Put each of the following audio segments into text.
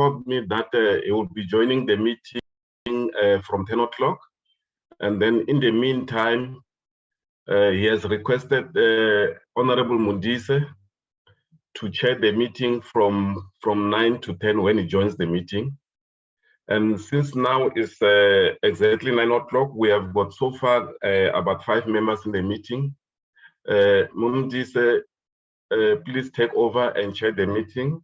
informed me that he will be joining the meeting from 10 o'clock. And then in the meantime, he has requested Honorable Mundise to chair the meeting from 9 to 10 when he joins the meeting. And since now it's exactly 9 o'clock, we have got so far about 5 members in the meeting. Mundise, please take over and chair the meeting.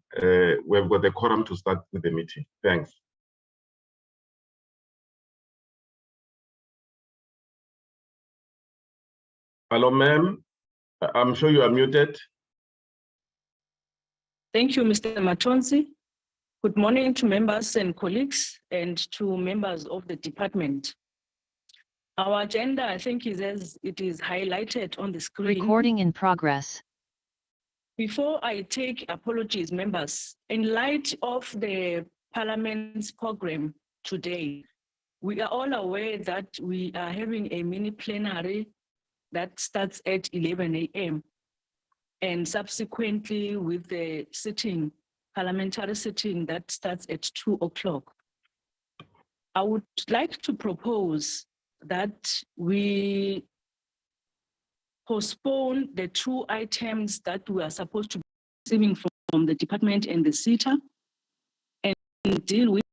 We have got the quorum to start with the meeting. Thanks. Hello, ma'am. I'm sure you are muted. Thank you, Mr. Matonsi. Good morning to members and colleagues and to members of the department. Our agenda, I think, is as it is highlighted on the screen. Recording in progress. Before I take apologies, members, in light of the Parliament's program today, we are all aware that we are having a mini plenary that starts at 11 a.m. and subsequently with the parliamentary sitting that starts at 2 o'clock. I would like to propose that we postpone the 2 items that we are supposed to be receiving from the department and the SITA and deal with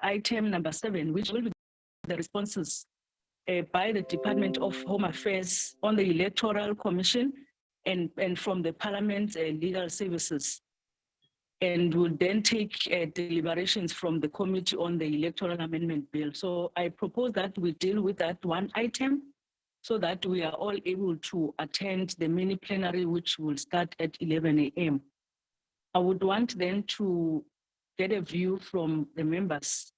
item number 7, which will be the responses by the Department of Home Affairs on the Electoral Commission and from the Parliament's legal services. And will then take deliberations from the Committee on the Electoral Amendment Bill. So I propose that we deal with that one item so that we are all able to attend the mini plenary, which will start at 11 a.m. I would want then to get a view from the members,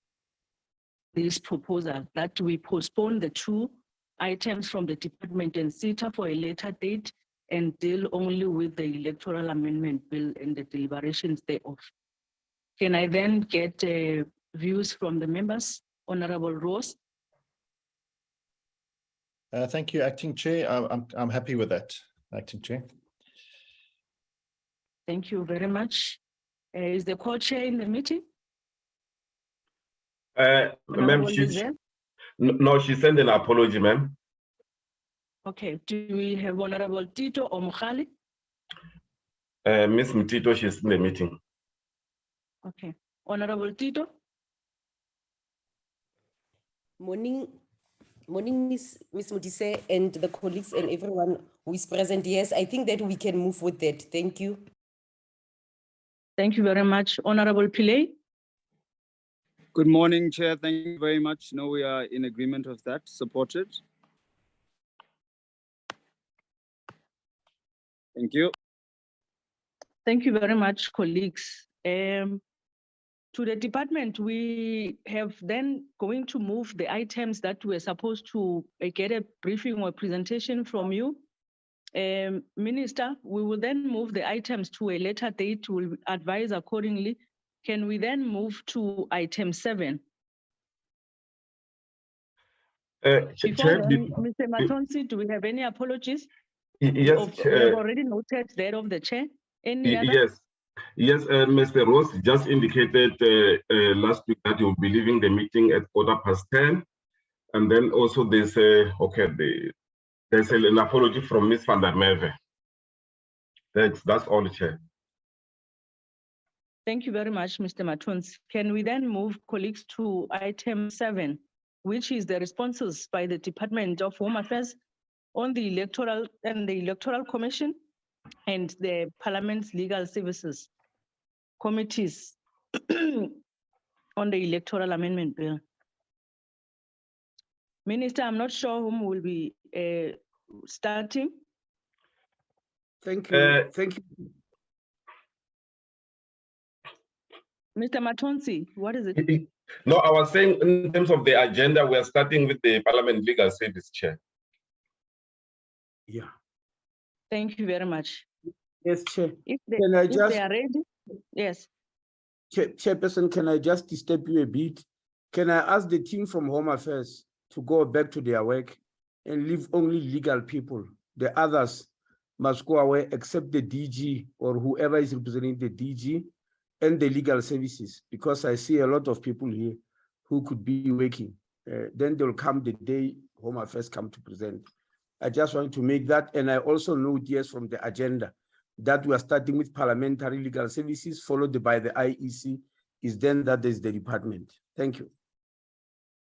this proposal, that we postpone the 2 items from the department and SITA for a later date and deal only with the Electoral Amendment Bill and the deliberations thereof. Can I then get views from the members? Honorable Rose. Thank you, Acting Chair. I'm happy with that, Acting Chair. Thank you very much. Is the co-chair in the meeting? Ma'am, no, she sent an apology, ma'am. Okay, do we have Honorable Tito or Mukhali? Miss Mtito, she's in the meeting. Okay, Honorable Tito. Morning, Miss Mutise and the colleagues and everyone who is present. Yes, I think that we can move with that. Thank you. Thank you very much. Honorable Pillay. Good morning, Chair. Thank you very much. No, we are in agreement of that. Supported. Thank you. Thank you very much, colleagues. To the department, we have then going to move the items that we're supposed to get a briefing or presentation from you. Minister, we will then move the items to a later date. We'll advise accordingly. Can we then move to item 7? Before then, Mr. Matonsi, do we have any apologies? Yes, we have already noted that of the chair. Any other? Yes, Mr. Rose just indicated last week that you'll be leaving the meeting at 10:15. And then also there's an apology from Ms. van der Merwe. Thanks, that's all, Chair. Thank you very much, Mr. Matonsi. Can we then move, colleagues, to item 7, which is the responses by the Department of Home Affairs on the Electoral Commission and the Parliament's legal services committees on the Electoral Amendment Bill. Minister, I'm not sure whom will be starting. Thank you. Thank you. Mr. Matonsi, what is it? No, I was saying in terms of the agenda, we are starting with the Parliament Legal Service Chair. Yeah. Thank you very much. Yes, Chair. If they are ready, yes. Chairperson, can I just disturb you a bit? Can I ask the team from Home Affairs to go back to their work and leave only legal people? The others must go away except the DG or whoever is representing the DG and the legal services, because I see a lot of people here who could be working. Then they'll come the day Home Affairs come to present. I just want to make that, and I also note, yes, from the agenda that we are starting with parliamentary legal services, followed by the IEC, is then that there's the department. Thank you.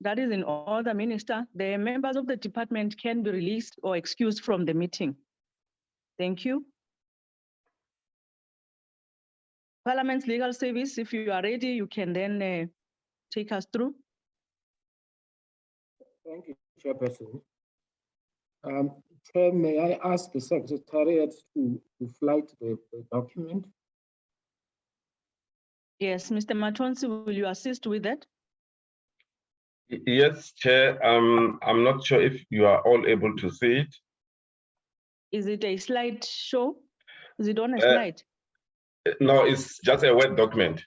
That is in order, Minister. The members of the department can be released or excused from the meeting. Thank you. Parliament's Legal Service, if you are ready, you can then take us through. Thank you, Chairperson. Chair, may I ask the Secretariat to flight the document? Yes, Mr. Matonsi, will you assist with that? Yes, Chair. I'm not sure if you are all able to see it. Is it a slide show? Is it on a slide? No, it's just a Word document.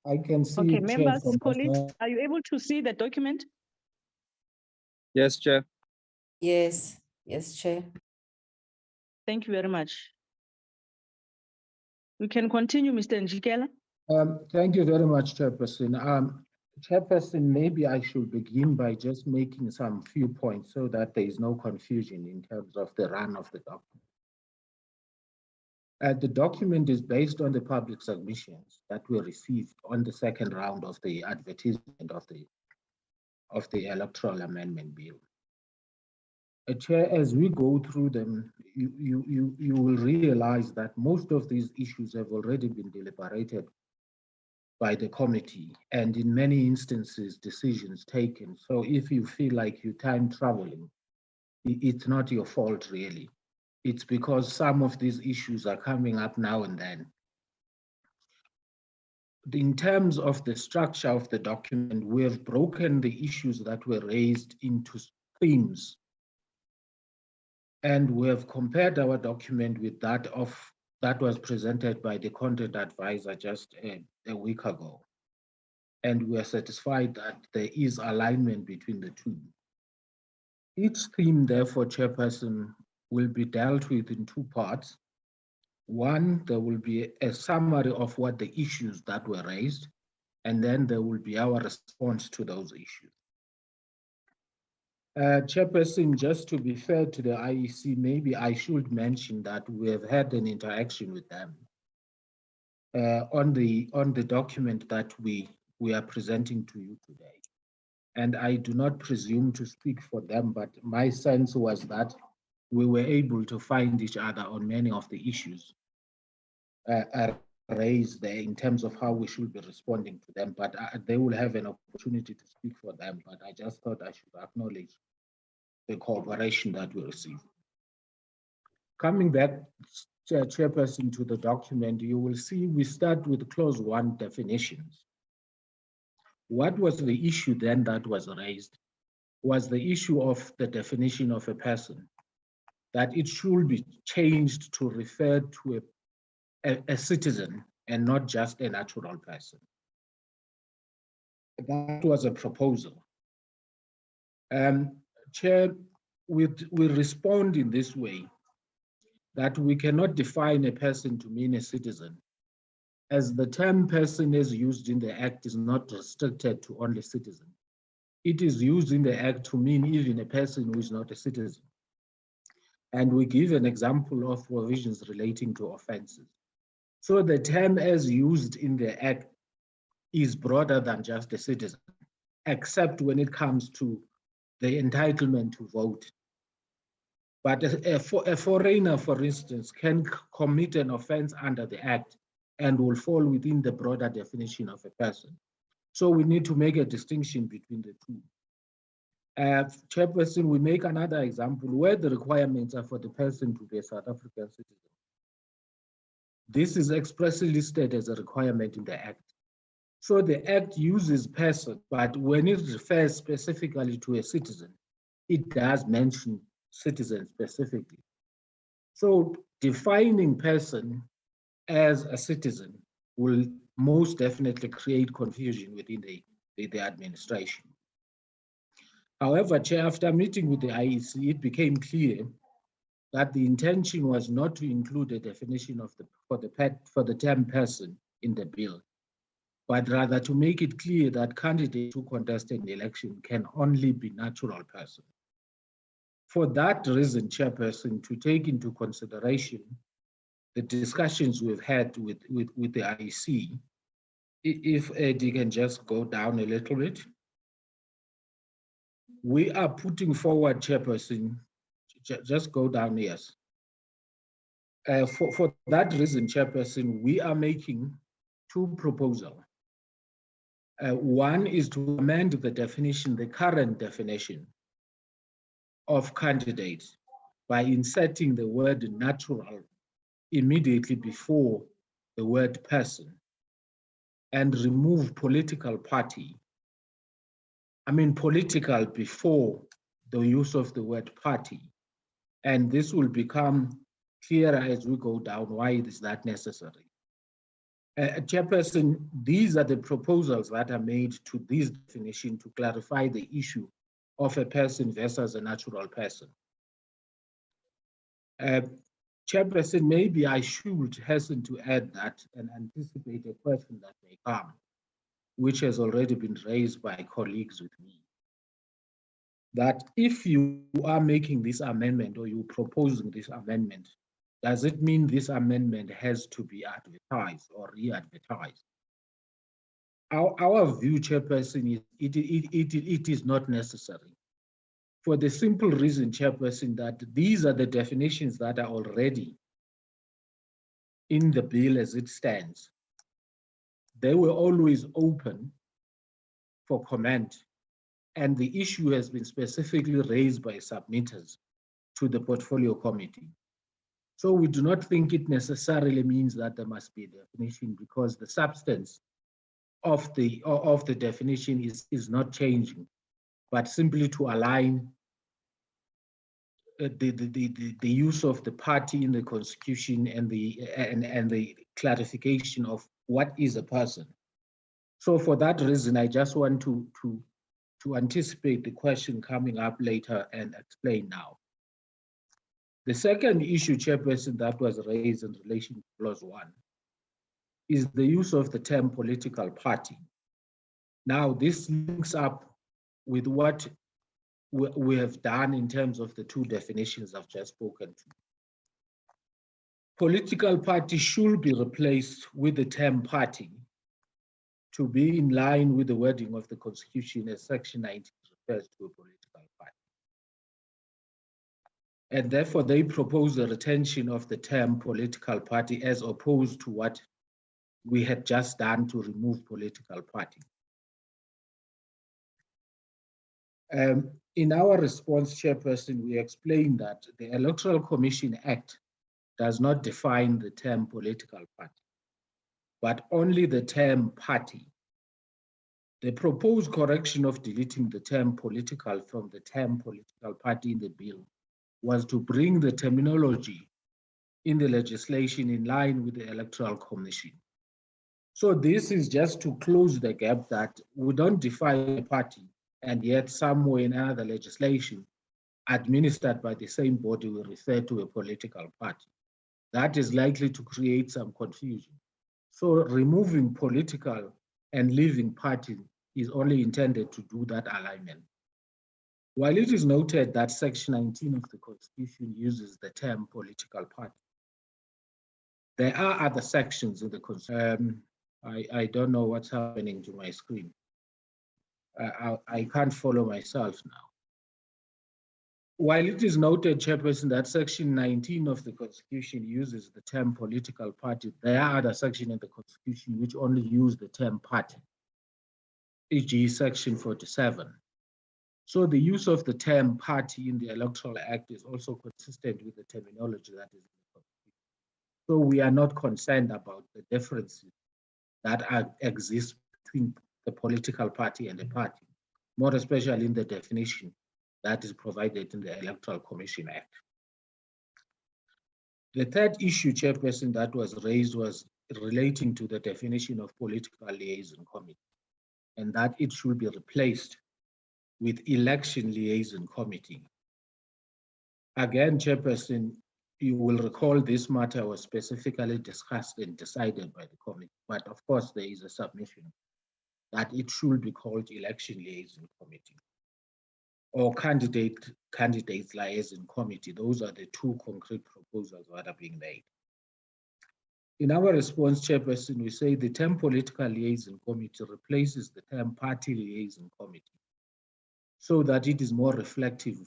I can see. Okay, it, Chair, members, from colleagues, my- are you able to see the document? Yes, Chair. Yes, yes, Chair. Thank you very much. We can continue, Mr. Njikela. Thank you very much, Chairperson. Chairperson, maybe I should begin by just making some few points so that there is no confusion in terms of the run of the document. The document is based on the public submissions that were received on the second round of the advertisement of the Electoral Amendment Bill. Chair, as we go through them, you will realize that most of these issues have already been deliberated by the committee, and in many instances, decisions taken. So if you feel like you're time traveling, it's not your fault really. It's because some of these issues are coming up now and then. In terms of the structure of the document, we have broken the issues that were raised into themes. And we have compared our document with that was presented by the content advisor just a week ago. And we are satisfied that there is alignment between the two. Each theme, therefore, Chairperson, will be dealt with in two parts. One, there will be a summary of what the issues that were raised, and then there will be our response to those issues. Chairperson, just to be fair to the IEC, maybe I should mention that we have had an interaction with them on the document that we are presenting to you today. And I do not presume to speak for them, but my sense was that we were able to find each other on many of the issues raised there in terms of how we should be responding to them, but they will have an opportunity to speak for them. But I just thought I should acknowledge the cooperation that we received. Coming back, Chairperson, to the document, you will see we start with clause 1 definitions. What was the issue then that was raised? Was the issue of the definition of a person, that it should be changed to refer to a citizen and not just a natural person. That was a proposal. Chair, we respond in this way, that we cannot define a person to mean a citizen, as the term person as used in the Act is not restricted to only citizen. It is used in the Act to mean even a person who is not a citizen. And we give an example of provisions relating to offenses. So the term as used in the Act is broader than just a citizen, except when it comes to the entitlement to vote. But a foreigner, for instance, can commit an offense under the Act and will fall within the broader definition of a person. So we need to make a distinction between the two. Chairperson, we make another example where the requirements are for the person to be a South African citizen. This is expressly listed as a requirement in the Act. So the Act uses person, but when it refers specifically to a citizen, it does mention citizen specifically. So defining person as a citizen will most definitely create confusion within the administration. However, Chair, after meeting with the IEC, it became clear that the intention was not to include a definition of for the term person in the bill, but rather to make it clear that candidates who contest an election can only be natural persons. For that reason, Chairperson, to take into consideration the discussions we've had with the IEC, if Eddie can just go down a little bit. We are putting forward, Chairperson, just go down, yes. For that reason, Chairperson, we are making two proposals. One is to amend the definition, the current definition of candidates, by inserting the word natural immediately before the word person, and remove political party. I mean, political before the use of the word party. And this will become clearer as we go down why is that necessary. Chairperson, these are the proposals that are made to this definition to clarify the issue of a person versus a natural person. Chairperson, maybe I should hasten to add that and anticipate a question that may come, which has already been raised by colleagues with me. That if you are making this amendment or you're proposing this amendment, does it mean this amendment has to be advertised or re-advertised? Our view, Chairperson, is it is not necessary. For the simple reason, Chairperson, that these are the definitions that are already in the bill as it stands. They were always open for comment, and the issue has been specifically raised by submitters to the portfolio committee. So we do not think it necessarily means that there must be a definition, because the substance of the definition is not changing, but simply to align the use of the party in the constitution and the clarification of what is a person. So for that reason, I just want to anticipate the question coming up later and explain now. The second issue, Chairperson, that was raised in relation to clause 1 is the use of the term political party. Now, this links up with what we have done in terms of the two definitions I've just spoken to. Political party should be replaced with the term party to be in line with the wording of the Constitution as Section 19 refers to a political party. And therefore, they propose the retention of the term political party as opposed to what we had just done to remove political party. In our response, Chairperson, we explained that the Electoral Commission Act does not define the term political party, but only the term party. The proposed correction of deleting the term political from the term political party in the bill was to bring the terminology in the legislation in line with the Electoral Commission. So this is just to close the gap that we don't define a party, and yet somewhere in another legislation administered by the same body we refer to a political party. That is likely to create some confusion. So removing political and leaving party is only intended to do that alignment. While it is noted that Section 19 of the Constitution uses the term political party, there are other sections of the Constitution. I don't know what's happening to my screen. I can't follow myself now. While it is noted, Chairperson, that Section 19 of the Constitution uses the term political party, there are other sections in the Constitution which only use the term party, e.g. Section 47. So the use of the term party in the Electoral Act is also consistent with the terminology that is in the Constitution. So we are not concerned about the differences that exist between the political party and the party, more especially in the definition that is provided in the Electoral Commission Act. The third issue, Chairperson, that was raised was relating to the definition of political liaison committee, and that it should be replaced with election liaison committee. Again, Chairperson, you will recall this matter was specifically discussed and decided by the committee, but of course there is a submission that it should be called Election Liaison Committee or Candidates Liaison Committee. Those are the two concrete proposals that are being made. In our response, Chairperson, we say the term Political Liaison Committee replaces the term Party Liaison Committee so that it is more reflective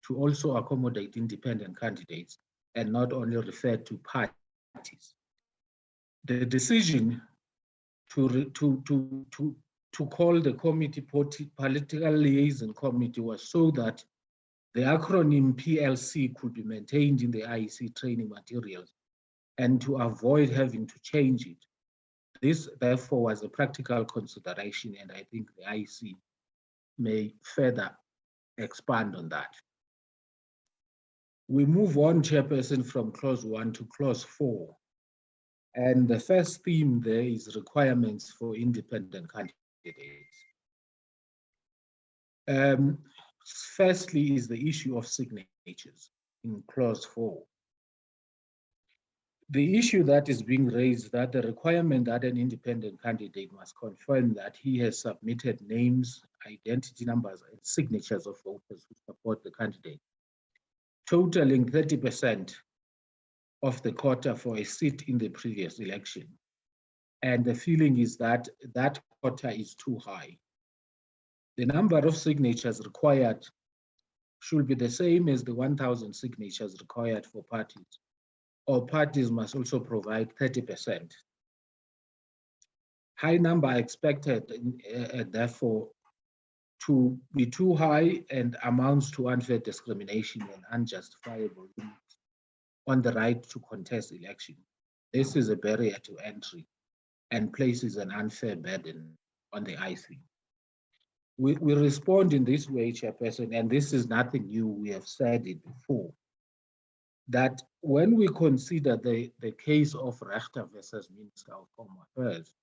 to also accommodate independent candidates and not only refer to parties. The decision to call the committee Political Liaison Committee was so that the acronym PLC could be maintained in the IEC training materials and to avoid having to change it. This, therefore, was a practical consideration, and I think the IEC may further expand on that. We move on, Chairperson, from clause 1 to clause 4. And the first theme there is requirements for independent candidates. Firstly is the issue of signatures in clause 4. The issue that is being raised that the requirement that an independent candidate must confirm that he has submitted names, identity numbers, and signatures of voters who support the candidate, totaling 30% of the quota for a seat in the previous election. And the feeling is that that quota is too high. The number of signatures required should be the same as the 1,000 signatures required for parties, or parties must also provide 30%. High number expected, therefore, to be too high and amounts to unfair discrimination and unjustifiable limits on the right to contest election. This is a barrier to entry and places an unfair burden on the IC. We respond in this way, Chairperson, and this is nothing new, we have said it before, that when we consider the case of Rechter versus Minister of Home Affairs,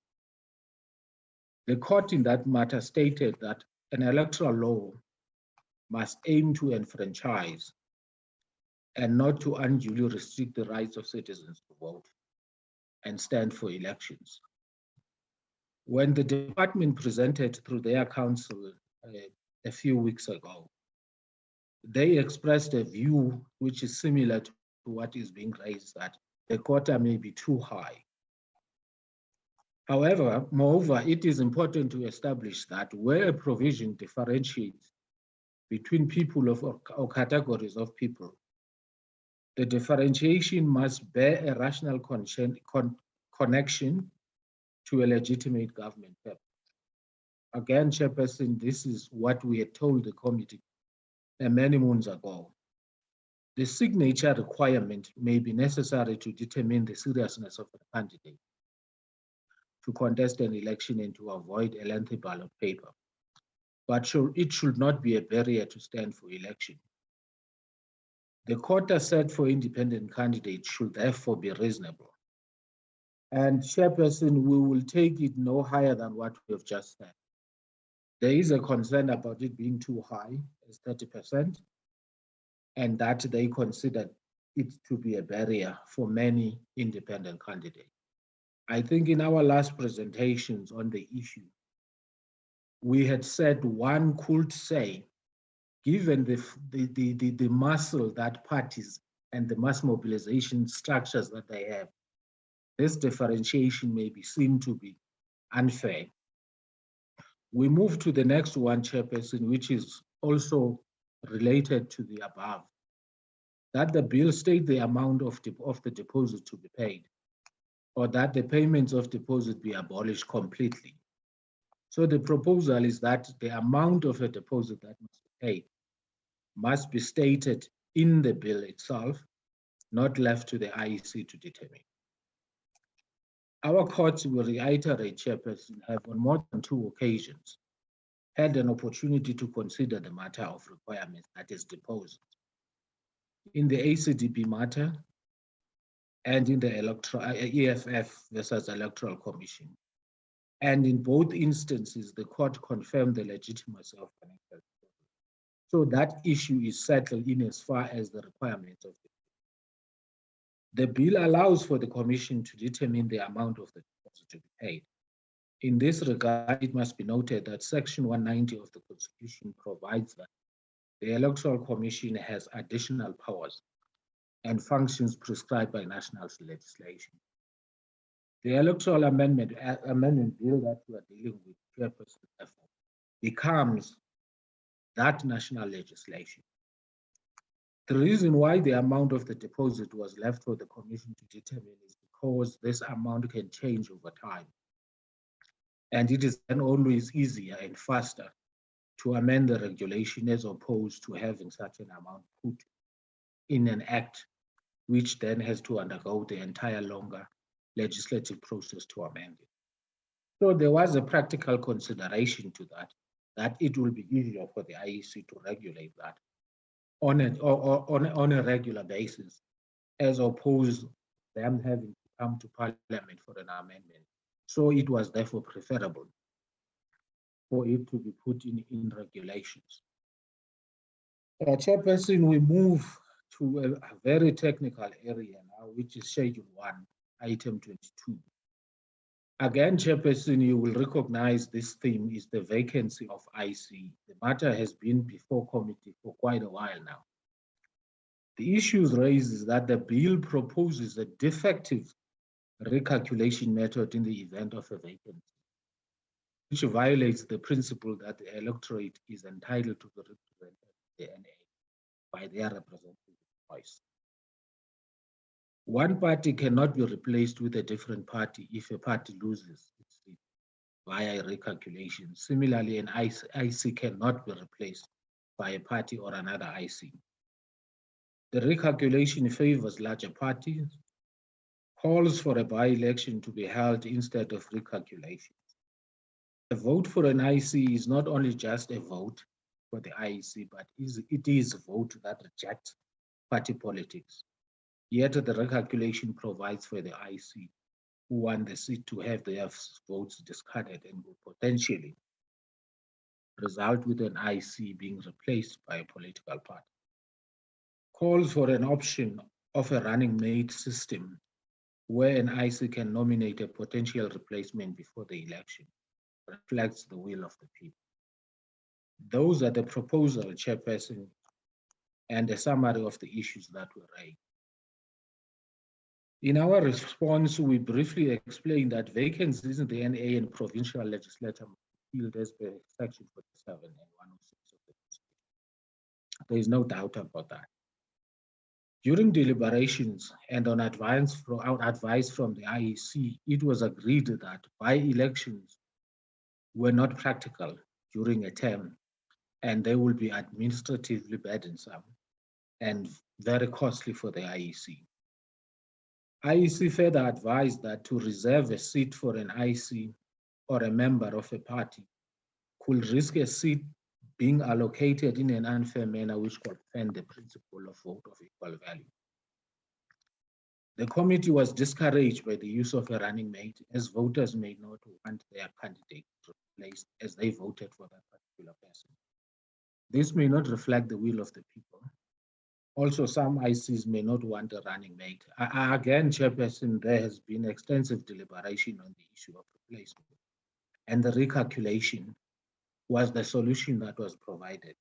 the court in that matter stated that an electoral law must aim to enfranchise and not to unduly restrict the rights of citizens to vote and stand for elections. When the department presented through their counsel a few weeks ago, they expressed a view which is similar to what is being raised, that the quota may be too high. However, moreover, it is important to establish that where a provision differentiates between people or categories of people, the differentiation must bear a rational connection to a legitimate government purpose. Again, Chairperson, this is what we had told the committee many moons ago. The signature requirement may be necessary to determine the seriousness of the candidate to contest an election and to avoid a lengthy ballot paper, but it should not be a barrier to stand for election. The quota set for independent candidates should therefore be reasonable. And Chairperson, we will take it no higher than what we have just said. There is a concern about it being too high, as 30%, and that they consider it to be a barrier for many independent candidates. I think in our last presentations on the issue, we had said one could say, given the muscle that parties and the mass mobilization structures that they have, this differentiation may be seen to be unfair. We move to the next one, Chairperson, which is also related to the above, that the bill state the amount of the deposit to be paid, or that the payments of deposit be abolished completely. So the proposal is that the amount of a deposit that must be paid must be stated in the bill itself, not left to the IEC to determine. Our courts, will reiterate, Chairperson, have on more than 2 occasions had an opportunity to consider the matter of requirements, that is deposit. In the ACDB matter and in the EFF versus Electoral Commission. And in both instances, the court confirmed the legitimacy of financial deposit. So that issue is settled in as far as the requirements of it. The bill allows for the Commission to determine the amount of the deposit to be paid. In this regard, it must be noted that Section 190 of the Constitution provides that the Electoral Commission has additional powers and functions prescribed by national legislation. The Electoral Amendment Bill that we are dealing with, Chairperson, therefore, becomes that national legislation. The reason why the amount of the deposit was left for the Commission to determine is because this amount can change over time. And it is then always easier and faster to amend the regulation as opposed to having such an amount put in an act, which then has to undergo the entire longer legislative process to amend it. So there was a practical consideration to that it will be easier for the IEC to regulate that on a regular basis, as opposed to them having to come to Parliament for an amendment. So it was therefore preferable for it to be put in regulations. Chairperson, we move to a very technical area now, which is Schedule 1, Item 22. Again, Chairperson, you will recognize this theme is the vacancy of IC. The matter has been before committee for quite a while now. The issues raised is that the bill proposes a defective recalculation method in the event of a vacancy, which violates the principle that the electorate is entitled to be represented in the NA by their representative voice. One party cannot be replaced with a different party if a party loses its seat via recalculation. Similarly, an IC cannot be replaced by a party or another IC. The recalculation favors larger parties, calls for a by-election to be held instead of recalculation. A vote for an IC is not only just a vote for the IEC, but it is a vote that rejects party politics. Yet the recalculation provides for the IC who want the seat to have their votes discarded and will potentially result with an IC being replaced by a political party. Calls for an option of a running mate system where an IC can nominate a potential replacement before the election reflects the will of the people. Those are the proposal, Chairperson, and a summary of the issues that were raised. In our response, we briefly explained that vacancies in the NA and provincial legislature filled as per Section 47 and 106 of the Constitution. There is no doubt about that. During deliberations and on advice from the IEC, it was agreed that by-elections were not practical during a term, and they will be administratively burdensome and very costly for the IEC. IEC further advised that to reserve a seat for an IC or a member of a party could risk a seat being allocated in an unfair manner which could offend the principle of vote of equal value. The committee was discouraged by the use of a running mate, as voters may not want their candidate replaced as they voted for that particular person. This may not reflect the will of the people. Also, some ICs may not want a running mate. Again, Chairperson, there has been extensive deliberation on the issue of replacement, and the recalculation was the solution that was provided.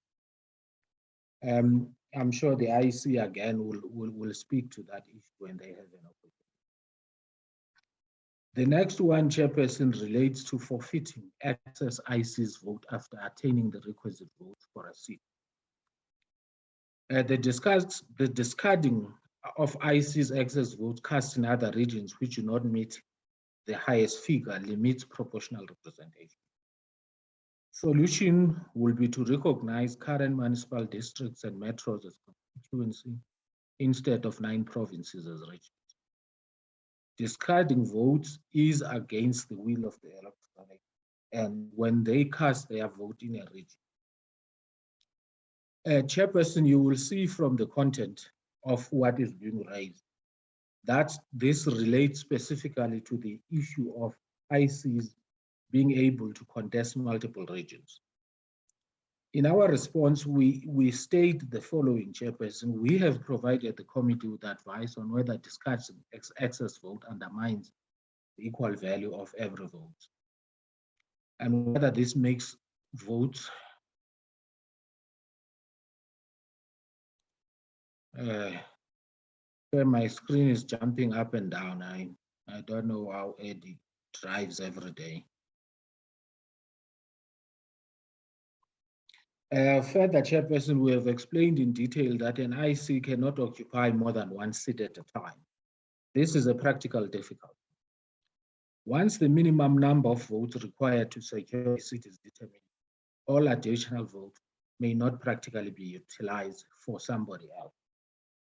I'm sure the IEC again will speak to that issue when they have an opportunity. The next one, Chairperson, relates to forfeiting excess IC's vote after attaining the requisite votes for a seat. The discarding of IC's excess votes cast in other regions which do not meet the highest figure limits proportional representation. Solution will be to recognize current municipal districts and metros as constituency instead of 9 provinces as regions. Discarding votes is against the will of the electorate, and when they cast their vote in a region. Chairperson, you will see from the content of what is being raised that this relates specifically to the issue of ICs being able to contest multiple regions. In our response, we state the following, Chairperson. We have provided the committee with advice on whether discarding excess vote undermines the equal value of every vote, and whether this makes votes my screen is jumping up and down. I don't know how Eddie drives every day. Further, Chairperson, we have explained in detail that an IC cannot occupy more than one seat at a time. This is a practical difficulty. Once the minimum number of votes required to secure a seat is determined, all additional votes may not practically be utilized for somebody else,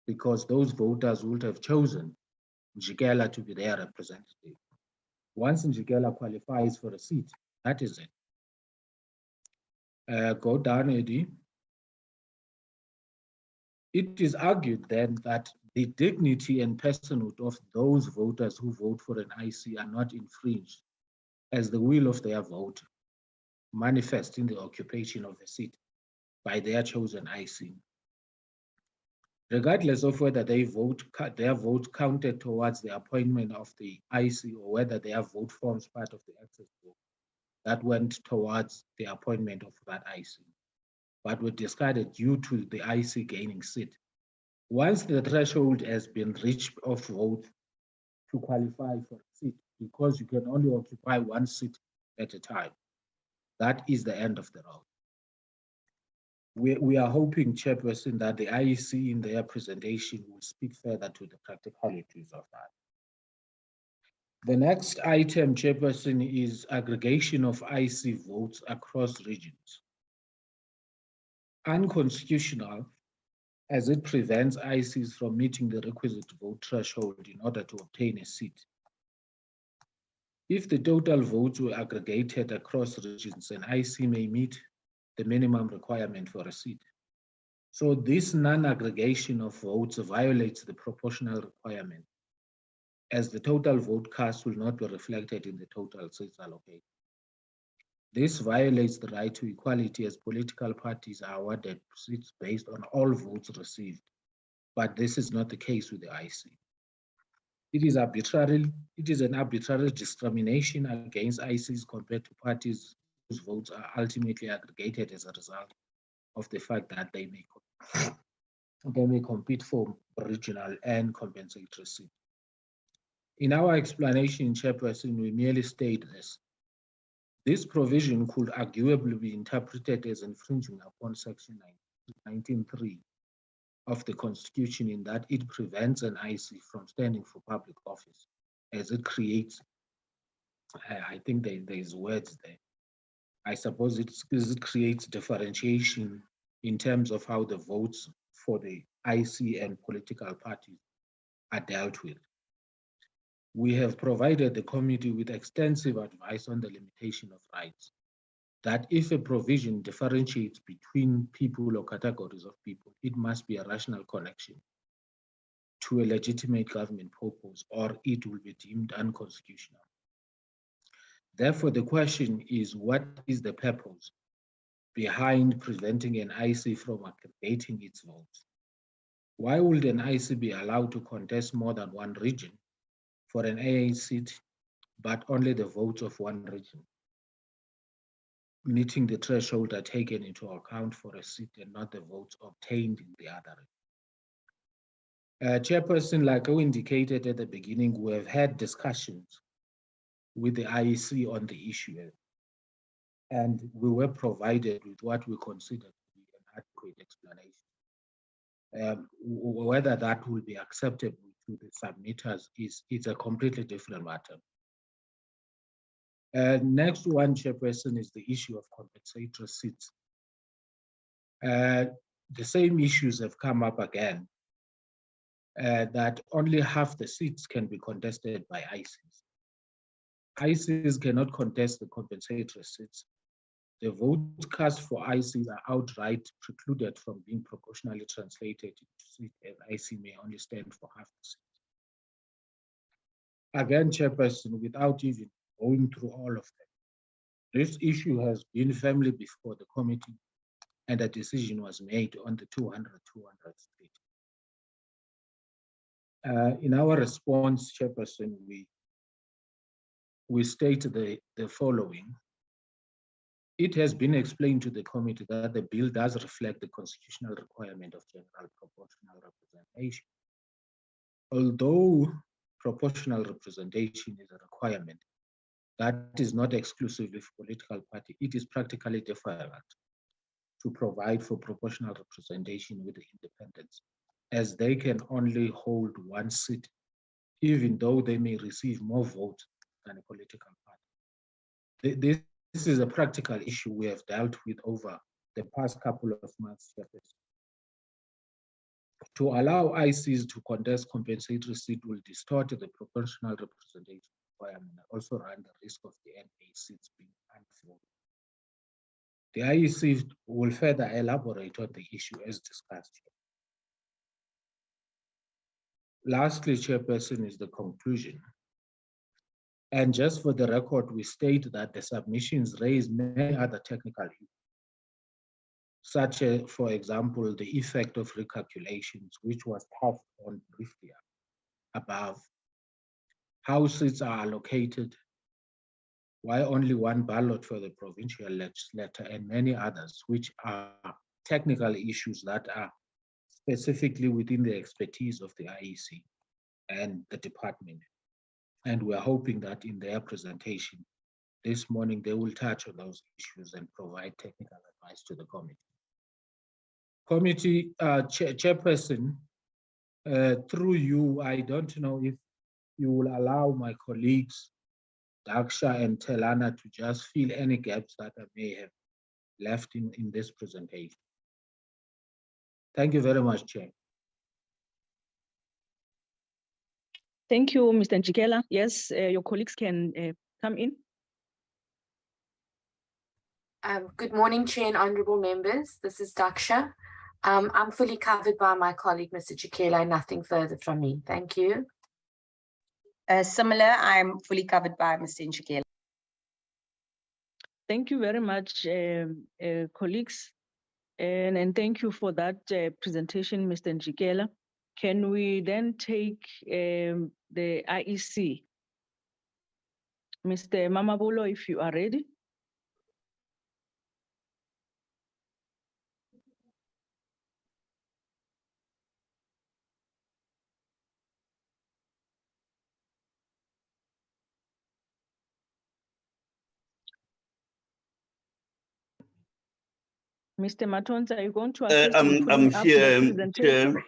because those voters would have chosen Njikela to be their representative. Once Njikela qualifies for a seat, that is it. Go down, Eddie. It is argued then that the dignity and personhood of those voters who vote for an IC are not infringed, as the will of their vote manifests in the occupation of a seat by their chosen IC. Regardless of whether their vote counted towards the appointment of the IC or whether their vote forms part of the excess vote that went towards the appointment of that IC, but were discarded due to the IC gaining seat. Once the threshold has been reached of vote to qualify for a seat, because you can only occupy one seat at a time, that is the end of the road. We are hoping, Chairperson, that the IEC in their presentation will speak further to the practicalities of that. The next item, Chairperson, is aggregation of IC votes across regions. Unconstitutional, as it prevents ICs from meeting the requisite vote threshold in order to obtain a seat. If the total votes were aggregated across regions, an IC may meet the minimum requirement for a seat. So this non-aggregation of votes violates the proportional requirement, as the total vote cast will not be reflected in the total seats allocated. This violates the right to equality, as political parties are awarded seats based on all votes received, but this is not the case with the IC. It is an arbitrary discrimination against ICs compared to parties whose votes are ultimately aggregated as a result of the fact that they may compete for regional and compensatory seats. In our explanation, Chairperson, we merely state this. This provision could arguably be interpreted as infringing upon Section 19.3 of the Constitution, in that it prevents an IC from standing for public office, as it creates, I think there's words there. I suppose it creates differentiation in terms of how the votes for the IC and political parties are dealt with. We have provided the committee with extensive advice on the limitation of rights, that if a provision differentiates between people or categories of people, it must be a rational connection to a legitimate government purpose, or it will be deemed unconstitutional. Therefore, the question is, what is the purpose behind preventing an IC from aggregating its votes? Why would an IC be allowed to contest more than one region for an AA seat, but only the votes of one region meeting the threshold are taken into account for a seat and not the votes obtained in the other region? Chairperson, like I indicated at the beginning, we have had discussions with the IEC on the issue, and we were provided with what we consider to be an adequate explanation. Whether that will be acceptable to the submitters is a completely different matter. Next one, Chairperson, is the issue of compensatory seats. The same issues have come up again, that only half the seats can be contested by ICs. ICs cannot contest the compensatory seats. The votes cast for ICs are outright precluded from being proportionally translated into seats, and IC may only stand for half the seats. Again, Chairperson, without even going through all of them, this issue has been firmly before the committee, and a decision was made on the 200 split. In our response, Chairperson, we state the following. It has been explained to the committee that the bill does reflect the constitutional requirement of general proportional representation. Although proportional representation is a requirement that is not exclusively for political party, it is practically difficult to provide for proportional representation with the independents, as they can only hold one seat, even though they may receive more votes than a political party. This is a practical issue we have dealt with over the past couple of months. To allow ICs to contest compensatory seat will distort the proportional representation requirement and also run the risk of the NA seats being unfilled. The IEC will further elaborate on the issue as discussed. Lastly, Chairperson, is the conclusion. And just for the record, we state that the submissions raise many other technical issues, such as, for example, the effect of recalculations, which was touched on briefly above, how seats are allocated, why only one ballot for the provincial legislature, and many others, which are technical issues that are specifically within the expertise of the IEC and the department. And we're hoping that in their presentation this morning, they will touch on those issues and provide technical advice to the committee. Committee Chairperson, through you, I don't know if you will allow my colleagues, Daksha and Telana, to just fill any gaps that I may have left in this presentation. Thank you very much, Chair. Thank you, Mr. Njikela. Yes, your colleagues can come in. Good morning, Chair and honourable members. This is Daksha. I'm fully covered by my colleague, Mr. Njikela, nothing further from me. Thank you. Similar, I'm fully covered by Mr. Njikela. Thank you very much, colleagues. And thank you for that presentation, Mr. Njikela. Can we then take the IEC? Mr. Mamabolo, if you are ready. Mr. Matonza, are you going to assist in putting up here, the presentation? Chair.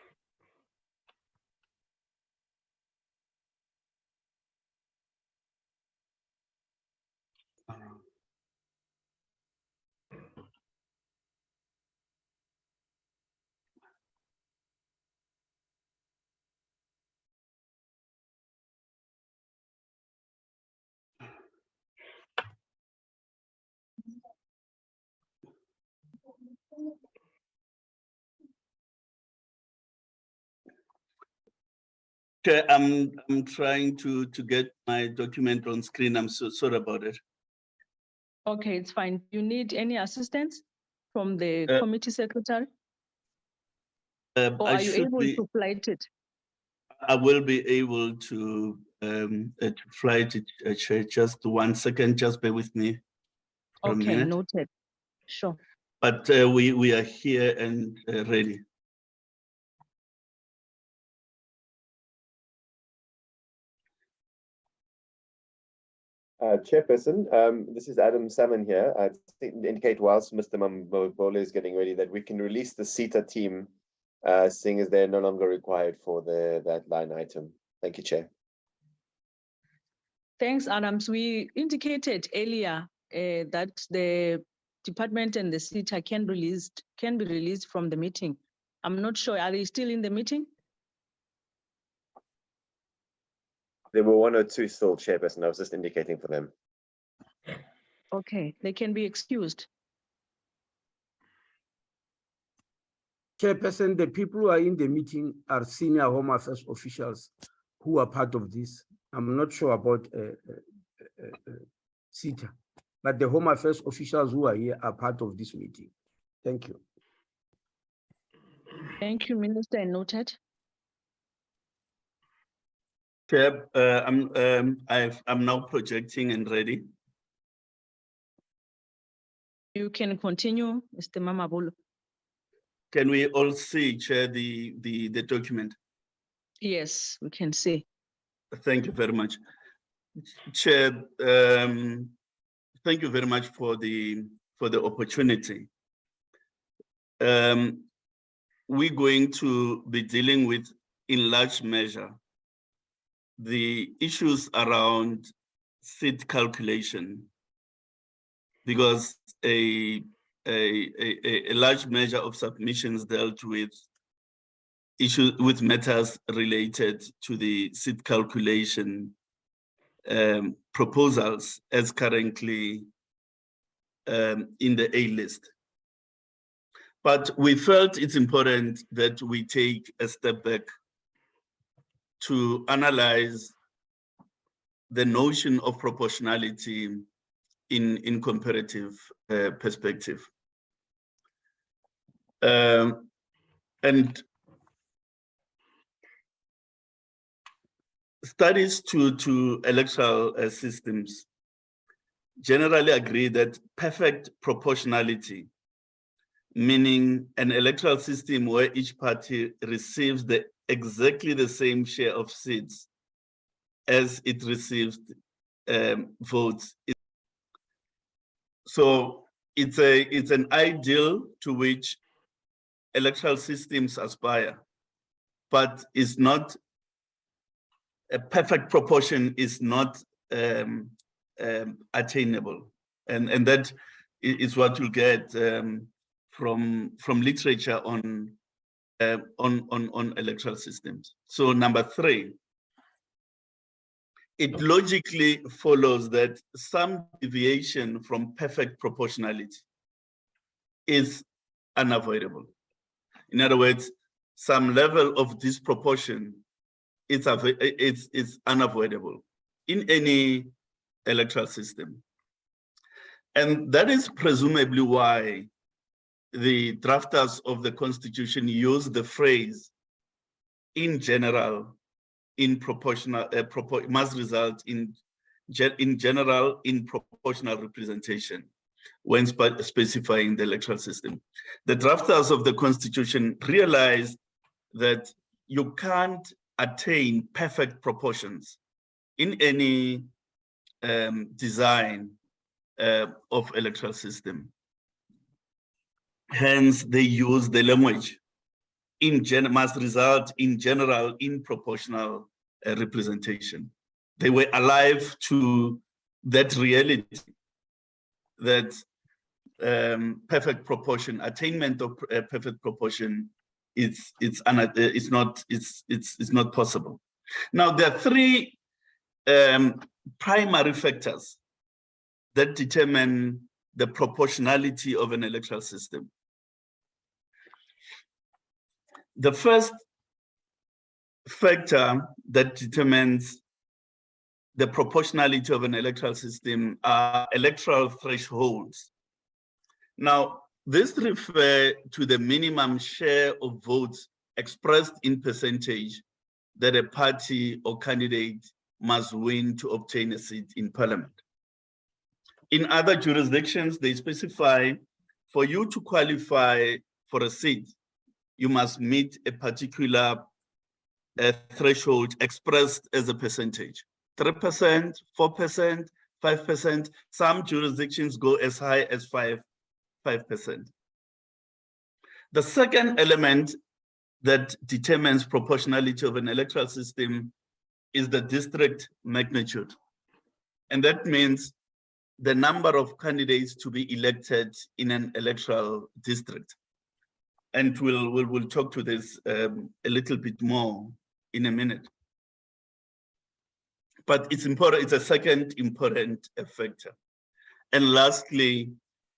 Chair, I'm trying to get my document on screen. I'm so sorry about it. Okay, it's fine. You need any assistance from the committee secretary? Or are you able to flight it? I will be able to flight it, Chair. Just 1 second, just bear with me for a minute. Noted. Sure. But we are here and ready. Chairperson, this is Adam Salmon here. I indicate whilst Mr. Mamabolo is getting ready that we can release the SITA team, seeing as they're no longer required for that line item. Thank you, Chair. Thanks, Adams. We indicated earlier that the department and the SITA can be released from the meeting. I'm not sure. Are they still in the meeting? There were 1 or 2 still, Chairperson. I was just indicating for them. Okay, they can be excused. Chairperson, the people who are in the meeting are senior Home Affairs officials who are part of this. I'm not sure about SITA, but the Home Affairs officials who are here are part of this meeting. Thank you. Thank you, Minister. Noted. Chair, I'm now projecting and ready. You can continue, Mr. Mamabolo. Can we all see, Chair, the document? Yes, we can see. Thank you very much. Chair, thank you very much for the opportunity. We're going to be dealing with, in large measure, the issues around seat calculation, because a large measure of submissions dealt with issues with matters related to the seat calculation proposals as currently in the A list. But we felt it's important that we take a step back to analyze the notion of proportionality in comparative perspective. And studies to electoral systems generally agree that perfect proportionality, meaning an electoral system where each party receives exactly the same share of seats as it receives votes. So it's an ideal to which electoral systems aspire, but it's not a perfect proportion is not attainable, and that is what you get from literature on electoral systems. So number 3, it logically follows that some deviation from perfect proportionality is unavoidable. In other words, some level of disproportion is unavoidable in any electoral system. And that is presumably why the drafters of the Constitution use the phrase, in general, in proportional, must result in general in proportional representation when specifying the electoral system. The drafters of the Constitution realized that you can't attain perfect proportions in any design of electoral system. Hence, they use the language must result in general in proportional representation. They were alive to that reality that perfect proportion, attainment of perfect proportion, it's not possible. Now there are 3 primary factors that determine the proportionality of an electoral system. The first factor that determines the proportionality of an electoral system are electoral thresholds. Now, this refers to the minimum share of votes expressed in percentage that a party or candidate must win to obtain a seat in Parliament. In other jurisdictions, they specify for you to qualify for a seat, you must meet a particular threshold expressed as a percentage. 3%, 4%, 5%. Some jurisdictions go as high as 5%. The second element that determines proportionality of an electoral system is the district magnitude. And that means the number of candidates to be elected in an electoral district. And we'll talk to this a little bit more in a minute. But it's important, it's a second important factor. And lastly,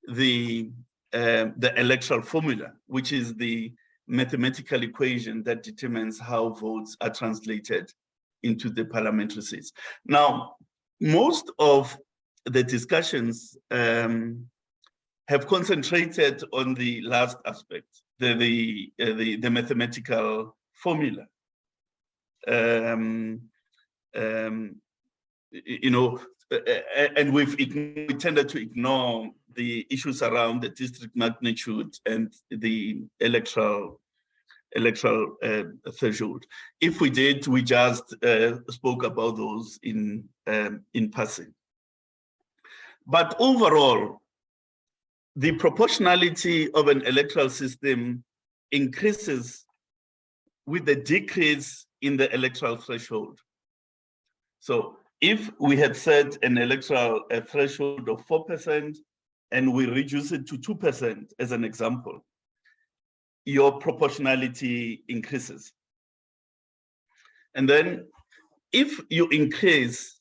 the electoral formula, which is the mathematical equation that determines how votes are translated into the parliamentary seats. Now, most of the discussions have concentrated on the last aspect, the mathematical formula. You know, and we tended to ignore the issues around the district magnitude and the electoral threshold. If we did, we just spoke about those in passing. But overall, the proportionality of an electoral system increases with the decrease in the electoral threshold. So if we had set an electoral threshold of 4% and we reduce it to 2% as an example, your proportionality increases. And then if you increase,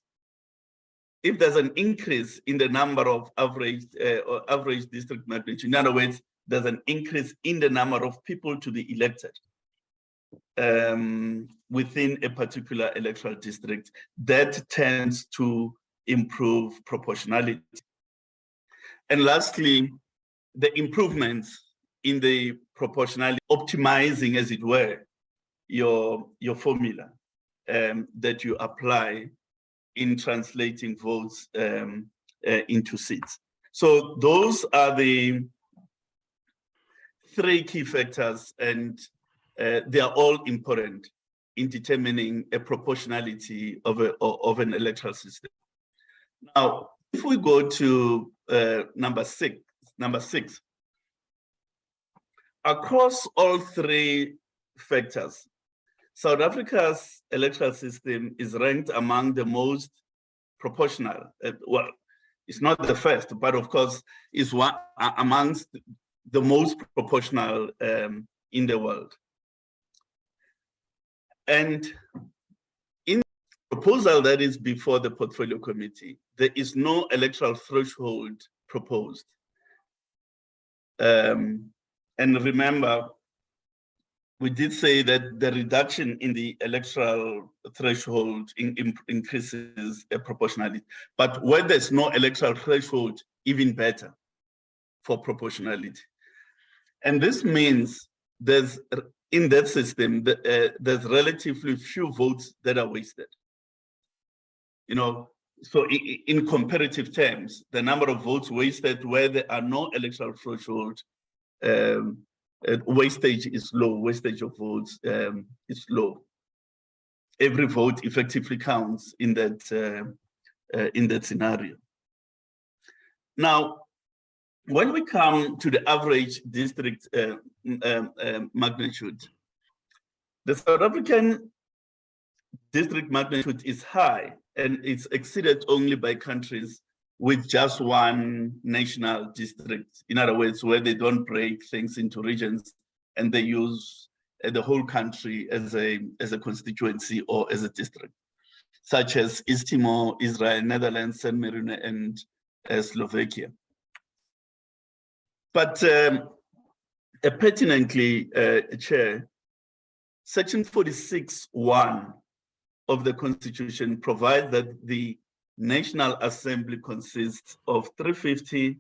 if there's an increase in the number of average district magnitude, in other words, there's an increase in the number of people to be elected within a particular electoral district, that tends to improve proportionality. And lastly, the improvements in the proportionality, optimizing, as it were, your formula that you apply in translating votes into seats. So those are the three key factors, and they are all important in determining a proportionality of an electoral system. Now, if we go to number six, across all three factors, South Africa's electoral system is ranked among the most proportional. Well, it's not the first, but of course, is one amongst the most proportional in the world. And in the proposal that is before the Portfolio Committee, there is no electoral threshold proposed. And remember, we did say that the reduction in the electoral threshold increases proportionality. But where there's no electoral threshold, even better for proportionality. And this means there's, in that system, there's relatively few votes that are wasted. You know, so in comparative terms, the number of votes wasted where there are no electoral threshold, wastage is low. Wastage of votes is low. Every vote effectively counts in that scenario. Now, when we come to the average district magnitude, the South African district magnitude is high, and it's exceeded only by countries with just one national district. In other words, where they don't break things into regions and they use the whole country as a constituency or as a district, such as East Timor, Israel, Netherlands, San Marino, and Slovakia. But pertinently, Chair, Section 46(1) of the Constitution provides that the National Assembly consists of 350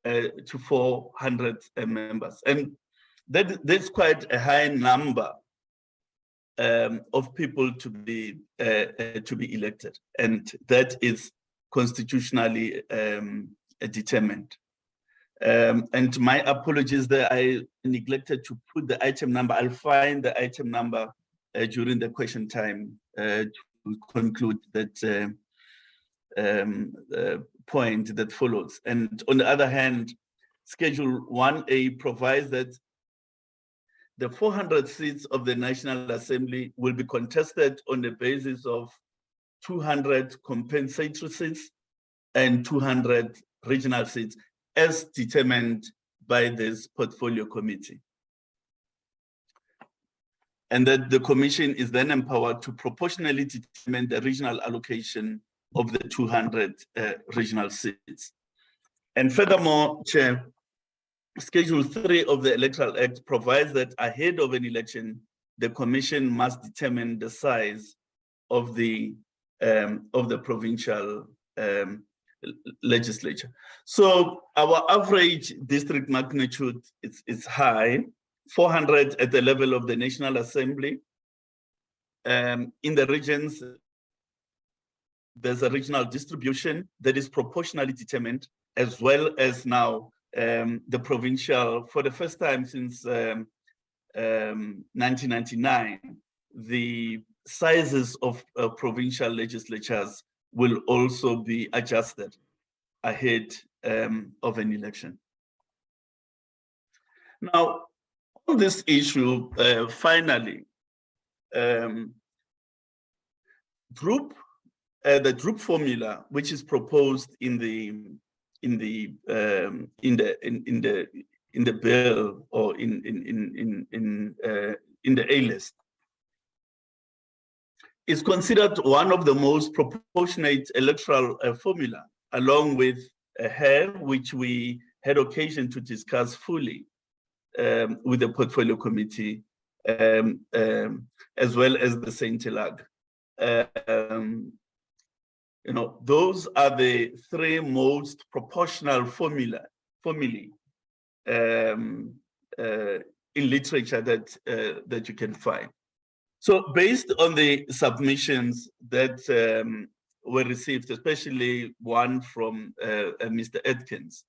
to 400 members, and that's quite a high number of people to be elected, and that is constitutionally determined. And my apologies that I neglected to put the item number. I'll find the item number during the question time to conclude that point that follows. And on the other hand, Schedule 1A provides that the 400 seats of the National Assembly will be contested on the basis of 200 compensatory seats and 200 regional seats, as determined by this Portfolio Committee. And that the Commission is then empowered to proportionally determine the regional allocation of the 200 regional seats. And furthermore, Chair, Schedule 3 of the Electoral Act provides that ahead of an election, the Commission must determine the size of the provincial legislature. So our average district magnitude is high, 400 at the level of the National Assembly. In the regions, there's a regional distribution that is proportionally determined, as well as now the provincial, for the first time since 1999, the sizes of provincial legislatures will also be adjusted ahead of an election. Now, on this issue, finally, the group formula, which is proposed in the bill or in the A list, is considered one of the most proportionate electoral formula, along with HER, which we had occasion to discuss fully with the Portfolio Committee, as well as the Saint-Elag. You know, those are the three most proportional formulae in literature that you can find. So based on the submissions that were received, especially one from Mr. Atkins,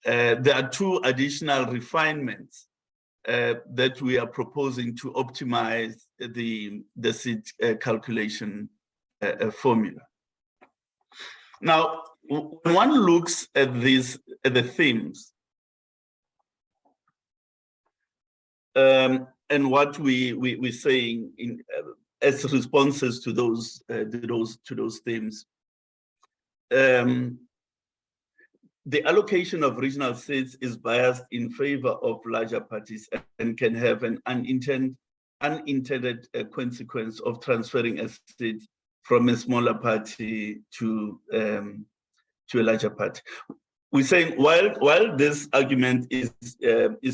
there are two additional refinements that we are proposing to optimize the seat calculation formula. Now, when one looks at the themes, and what we're saying in as responses to those themes, the allocation of regional seats is biased in favor of larger parties and can have an unintended consequence of transferring a seat from a smaller party to a larger party. We're saying while this argument is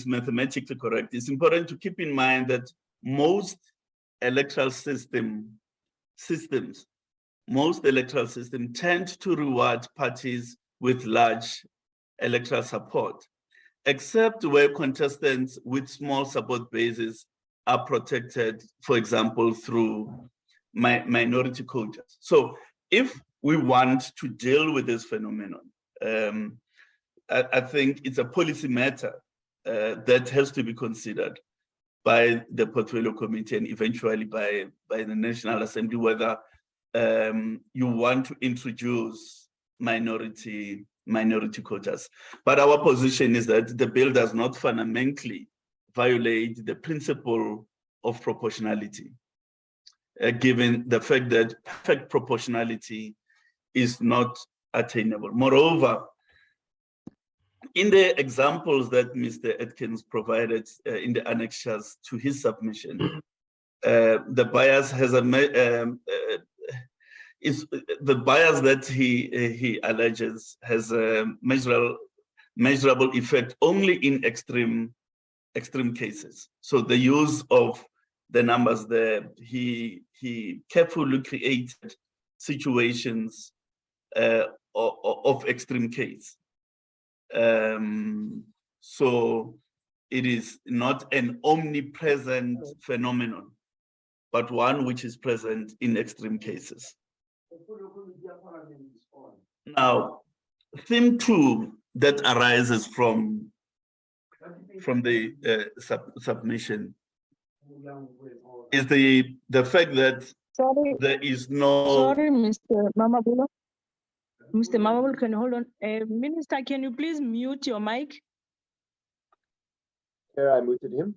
mathematically correct, it's important to keep in mind that most electoral systems tend to reward parties with large electoral support, except where contestants with small support bases are protected, for example, through minority quotas. So if we want to deal with this phenomenon, I think it's a policy matter that has to be considered by the Portfolio Committee and eventually by the National Assembly, whether you want to introduce minority quotas. But our position is that the bill does not fundamentally violate the principle of proportionality, given the fact that perfect proportionality is not attainable. Moreover, in the examples that Mr. Atkins provided in the annexures to his submission, the bias has the bias that he alleges has a measurable effect only in extreme cases. So the use of the numbers there, he carefully created situations of extreme case. So it is not an omnipresent phenomenon, but one which is present in extreme cases. Now, theme 2 that arises from the submission is the fact that there is no. Sorry, Mr. Mamabolo. Mr. Mamabolo, can you hold on? Minister, can you please mute your mic? Here, I muted him.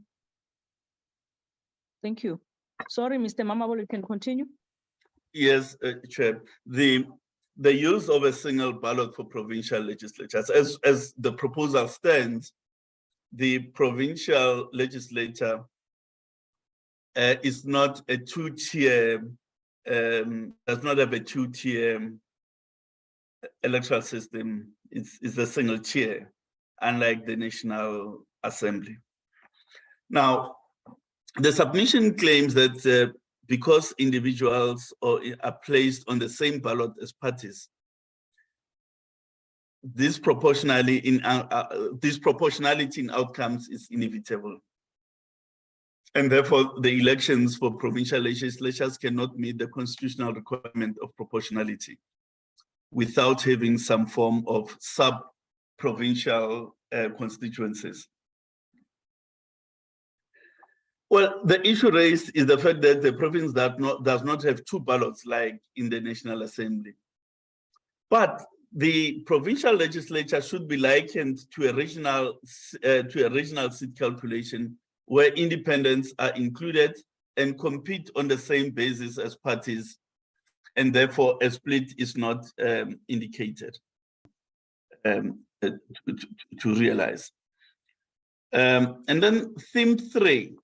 Thank you. Sorry, Mr. Mamabolo, you can continue. Yes, Chair. The use of a single ballot for provincial legislatures, as the proposal stands, the provincial legislature is not a two-tier, does not have a two-tier electoral system. It's a single tier, unlike the National Assembly. Now, the submission claims that because individuals are placed on the same ballot as parties, this proportionality in outcomes is inevitable. And therefore, the elections for provincial legislatures cannot meet the constitutional requirement of proportionality without having some form of sub-provincial constituencies. Well, the issue raised is the fact that the province does not have two ballots like in the National Assembly. But the provincial legislature should be likened to a regional seat calculation where independents are included and compete on the same basis as parties, and therefore a split is not indicated to realize. And then theme 3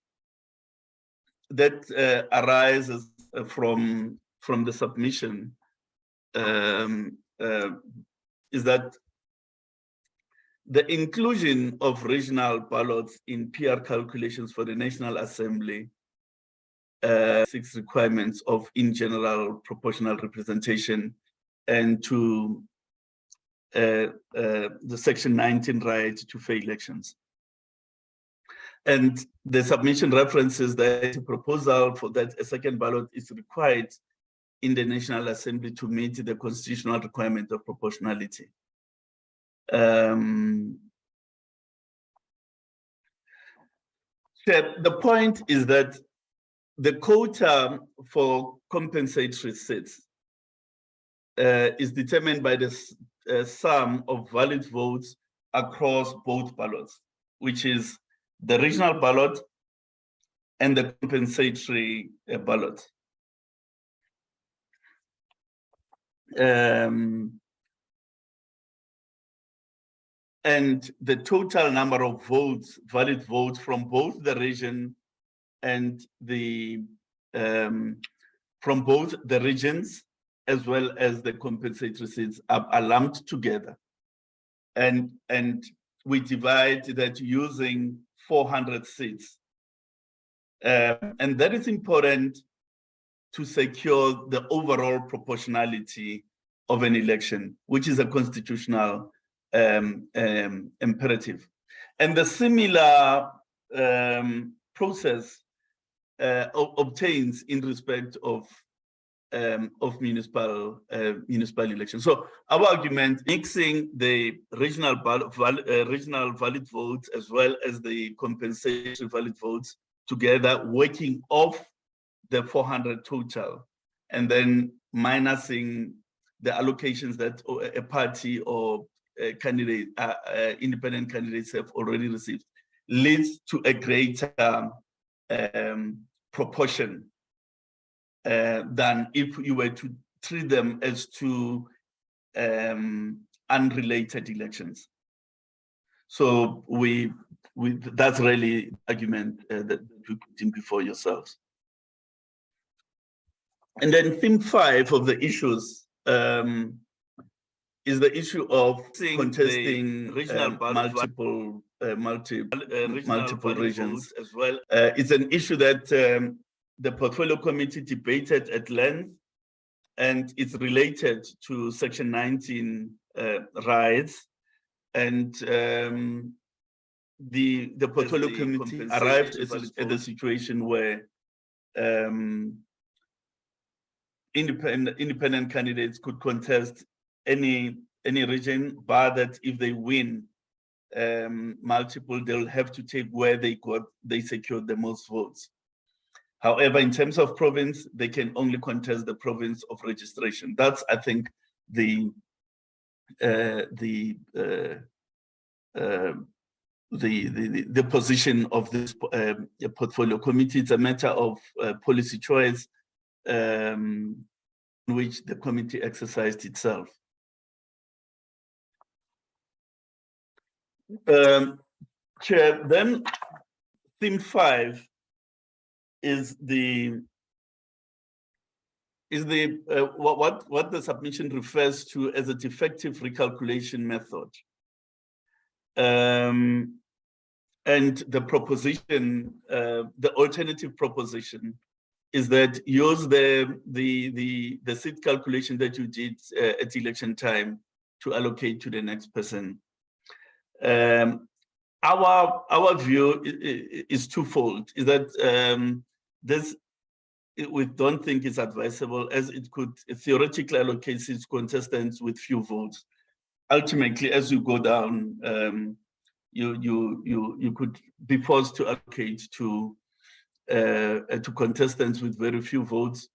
that arises from the submission is that the inclusion of regional ballots in PR calculations for the National Assembly 6 requirements of in general proportional representation and to the section 19 right to fair elections. And the submission references that a proposal for that a second ballot is required in the National Assembly to meet the constitutional requirement of proportionality. The point is that the quota for compensatory seats is determined by the sum of valid votes across both ballots, which is the regional ballot and the compensatory ballot. And the total number of votes, valid votes from both the region and the from both the regions as well as the compensatory seats are lumped together, and we divide that using 400 seats, and that is important to secure the overall proportionality of an election, which is a constitutional imperative. And the similar process obtains in respect of municipal elections. So our argument, mixing the regional valid votes as well as the compensatory valid votes together, working off the 400 total, and then minusing the allocations that a party or a candidate, independent candidates have already received, leads to a greater proportion than if you were to treat them as two unrelated elections. So that's really the argument that you put in before yourselves. And then theme 5 of the issues is the issue of contesting regional multiple regions as well. It's an issue that the Portfolio Committee debated at length, and it's related to Section 19 rights. And the Portfolio Committee arrived at a situation where independent candidates could contest any region, but that if they win multiple, they'll have to take where they secured the most votes. However, in terms of province, they can only contest the province of registration. That's, I think, the position of this Portfolio Committee. It's a matter of policy choice in which the committee exercised itself. Chair, then theme 5 is what the submission refers to as a defective recalculation method. And the proposition, the alternative proposition, is that use the seat calculation that you did at election time to allocate to the next person. our view is twofold, is that we don't think it's advisable, as it could theoretically allocate seats contestants with few votes. Ultimately, as you go down, you could be forced to allocate to contestants with very few votes,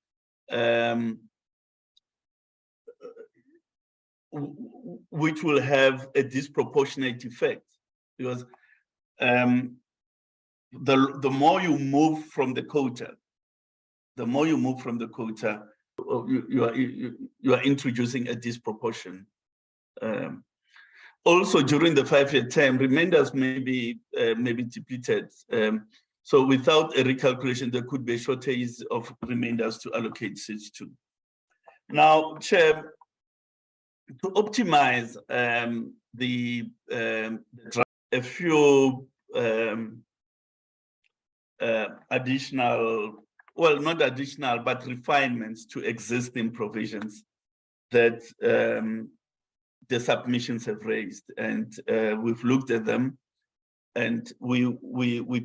which will have a disproportionate effect, because the more you move from the quota, you are introducing a disproportion. Also, during the 5-year term, remainders may be depleted. So without a recalculation, there could be a shortage of remainders to allocate seats to. Now, Chair, to optimize a few additional, well, not additional, but refinements to existing provisions that the submissions have raised, and we've looked at them, and we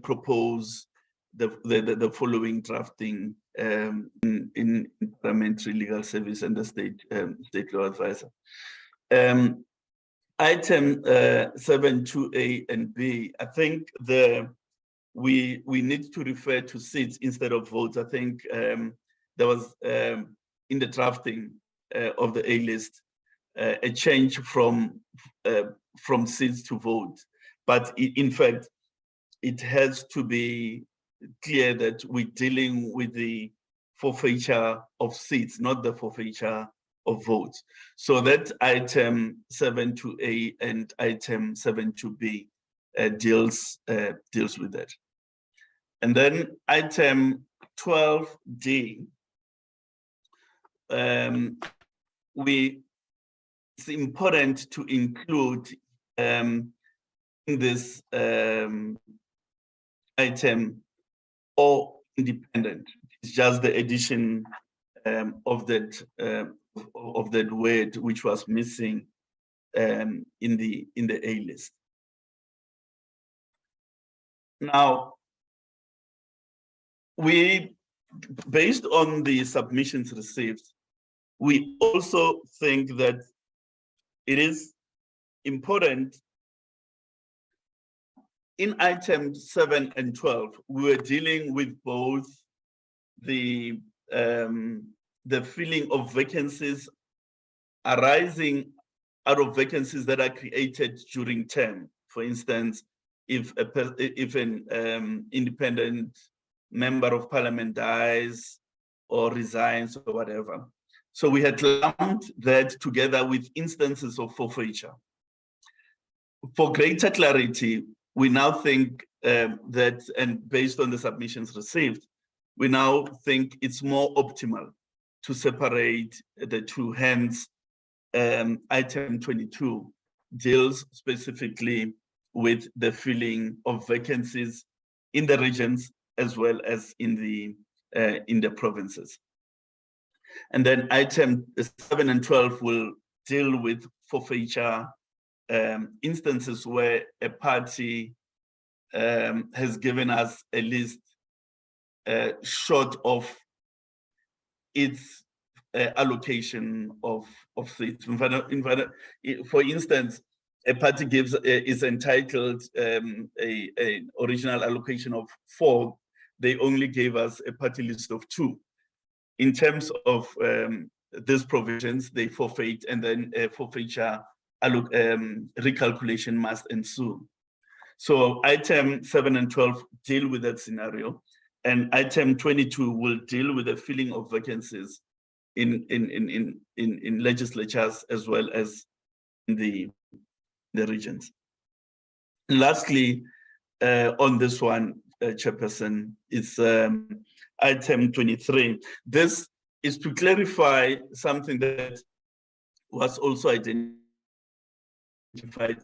propose the following drafting in Parliamentary Legal Service and the State Law Advisor. Item 7.2a and b, I think we need to refer to seats instead of votes. I think there was in the drafting of the A list a change from seats to vote, but in fact it has to be clear that we're dealing with the forfeiture of seats, not the forfeiture of votes. So that item 7.2a and item 7.2b deals with that. And then item 12d, it's important to include in this item or independent. It's just the addition of that word which was missing in the A list. Now, based on the submissions received, we also think that it is important. In items 7 and 12, we were dealing with both the filling of vacancies arising out of vacancies that are created during term. For instance, if an independent member of parliament dies or resigns or whatever. So we had lumped that together with instances of forfeiture. For greater clarity, we now think that, and based on the submissions received, we now think it's more optimal to separate the two. Hence, item 22 deals specifically with the filling of vacancies in the regions as well as in the provinces. And then item 7 and 12 will deal with forfeiture instances where a party has given us a list short of its allocation of seats. For instance, a party is entitled an original allocation of 4. They only gave us a party list of 2. In terms of these provisions, they forfeit, and then a forfeiture recalculation must ensue. So item 7 and 12 deal with that scenario, and item 22 will deal with the filling of vacancies in legislatures as well as in the regions. And lastly, on this one, Chairperson, is item 23. This is to clarify something that was also identified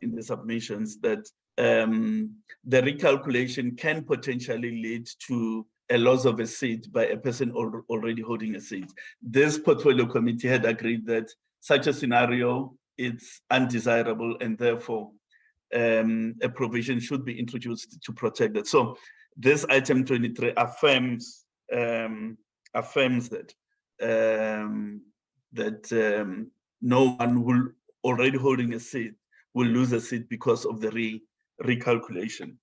in the submissions, that the recalculation can potentially lead to a loss of a seat by a person already holding a seat. This portfolio committee had agreed that such a scenario is undesirable, and therefore a provision should be introduced to protect that. So this item 23 affirms that no one who already holding a seat will lose a seat because of the recalculation.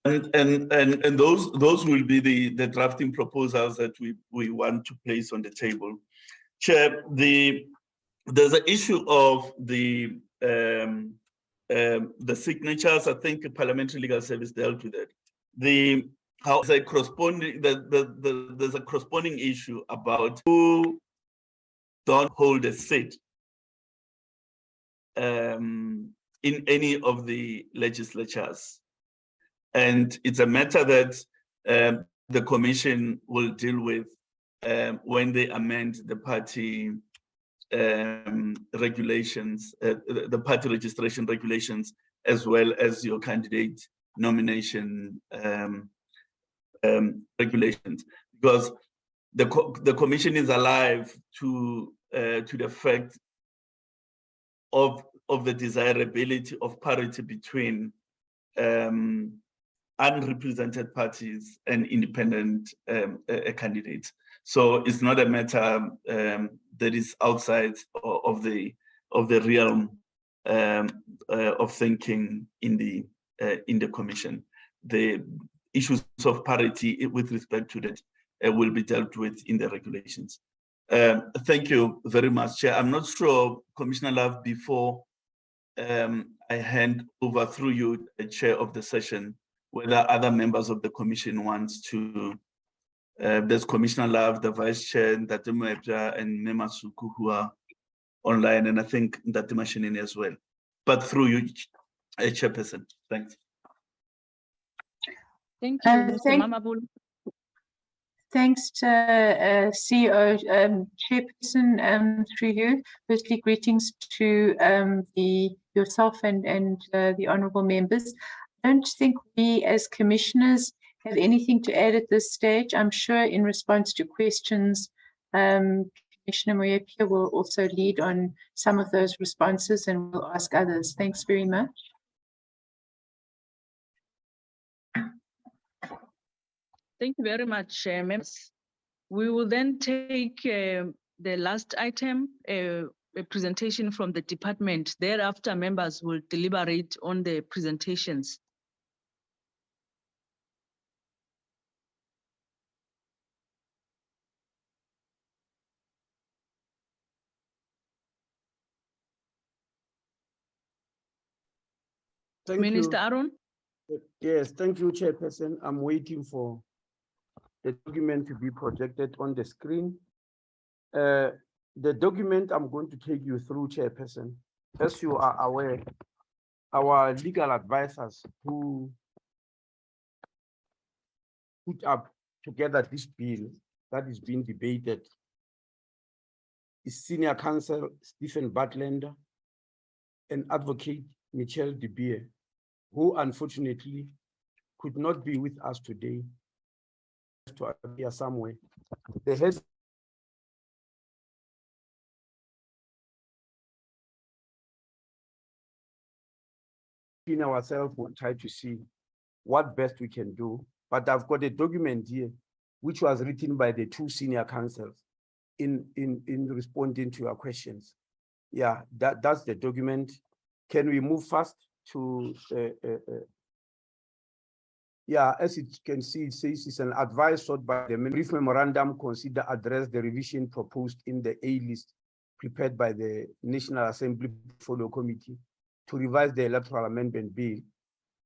And those will be the drafting proposals that we want to place on the table. Chair, there's an issue of the signatures. I think the Parliamentary Legal Service dealt with it. There's a corresponding issue about who don't hold a seat in any of the legislatures. And it's a matter that the Commission will deal with when they amend the party regulations, the party registration regulations, as well as your candidate nomination regulations. Because the Commission is alive to the fact of the desirability of parity between unrepresented parties and independent candidates. So it's not a matter that is outside of the realm of thinking in the Commission. The issues of parity with respect to that will be dealt with in the regulations. Thank you very much, Chair. I'm not sure, Commissioner Love, before I hand over through you, the Chair of the session, whether other members of the Commission wants to, there's Commissioner Love, the Vice Chair, Ndate Moepja, and Mema Suku, who are online, and I think Ndate Mashinini as well. But through you, Chairperson. Thanks. Thank you, Mr. Mamabul. Thanks, CEO, Chairperson, through you. Firstly, greetings to yourself and the honourable members. I don't think we as commissioners have anything to add at this stage. I'm sure in response to questions, Commissioner Moepja will also lead on some of those responses and will ask others. Thanks very much. Thank you very much, members. We will then take the last item, a presentation from the department. Thereafter, members will deliberate on the presentations. Thank Minister you. Aaron? Yes, thank you, Chairperson. I'm waiting for the document to be projected on the screen. The document I'm going to take you through, Chairperson, as you are aware, our legal advisors who put up together this bill that is being debated is Senior Counsel Stephen Butlander and Advocate Michelle De Beer, who unfortunately could not be with us today to appear somewhere. They had in ourselves, we'll try to see what best we can do. But I've got a document here, which was written by the two senior counsels in responding to your questions. Yeah, that's the document. Can we move fast to, yeah, as you can see, it says it's an advice sought by the brief memorandum consider address the revision proposed in the A list prepared by the National Assembly Portfolio Committee to revise the Electoral Amendment Bill.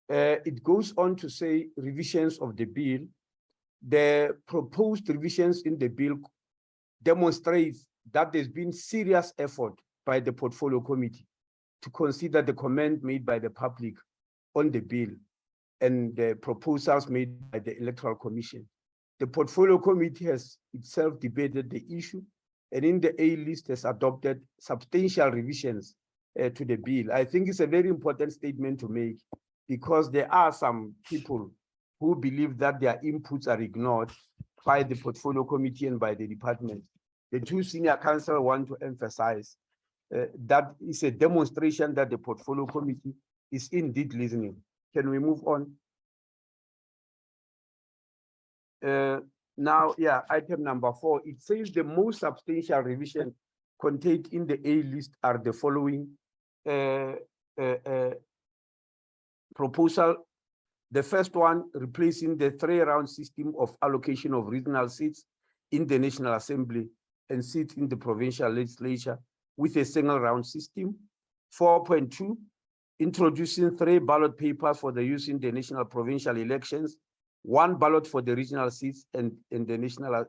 It goes on to say revisions of the bill. The proposed revisions in the bill demonstrates that there's been serious effort by the Portfolio Committee to consider the comment made by the public on the bill and the proposals made by the Electoral Commission. The Portfolio Committee has itself debated the issue, and in the A list has adopted substantial revisions to the bill. I think it's a very important statement to make because there are some people who believe that their inputs are ignored by the Portfolio Committee and by the department. The two senior counsel want to emphasize that is a demonstration that the Portfolio Committee is indeed listening. Can we move on? Now, yeah, item number 4, it says the most substantial revision contained in the A list are the following proposal. The first one, replacing the 3-round system of allocation of regional seats in the National Assembly and seats in the provincial legislature with a single round system. 4.2, introducing 3 ballot papers for the use in the national provincial elections, 1 ballot for the regional seats and in the National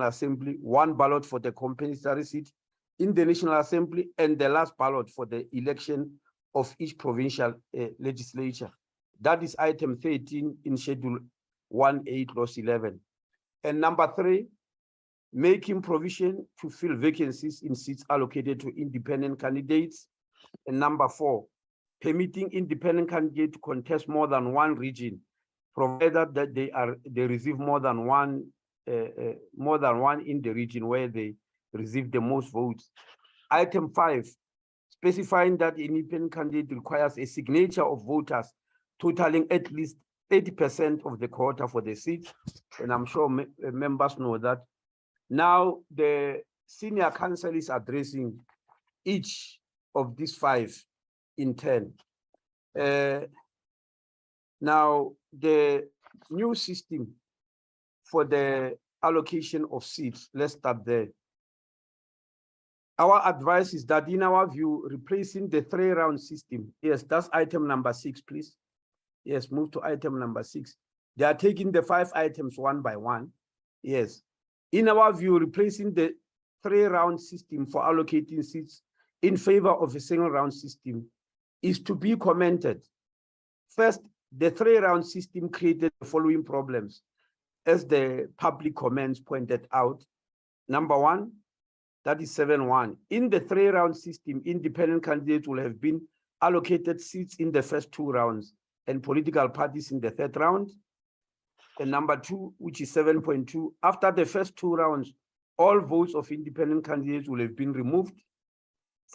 Assembly, 1 ballot for the compensatory seat in the National Assembly, and the last ballot for the election of each provincial legislature. That is item 13 in Schedule 1A, Clause 11. And number 3, making provision to fill vacancies in seats allocated to independent candidates. And number 4, permitting independent candidates to contest more than 1 region, provided that they receive more than one in the region where they receive the most votes. Item 5, specifying that an independent candidate requires a signature of voters totaling at least 30% of the quota for the seat, and I'm sure members know that. Now, the senior council is addressing each of these 5 in turn. Now, the new system for the allocation of seats, let's start there. Our advice is that, in our view, replacing the 3-round system, yes, that's item number 6, please. Yes, move to item number 6. They are taking the 5 items one by one. Yes. In our view, replacing the 3-round system for allocating seats in favor of a single round system is to be commented. First, the 3-round system created the following problems, as the public comments pointed out. Number 1, that is 7.1. In the 3-round system, independent candidates will have been allocated seats in the first 2 rounds and political parties in the 3rd round. And number 2, which is 7.2, after the first 2 rounds, all votes of independent candidates will have been removed.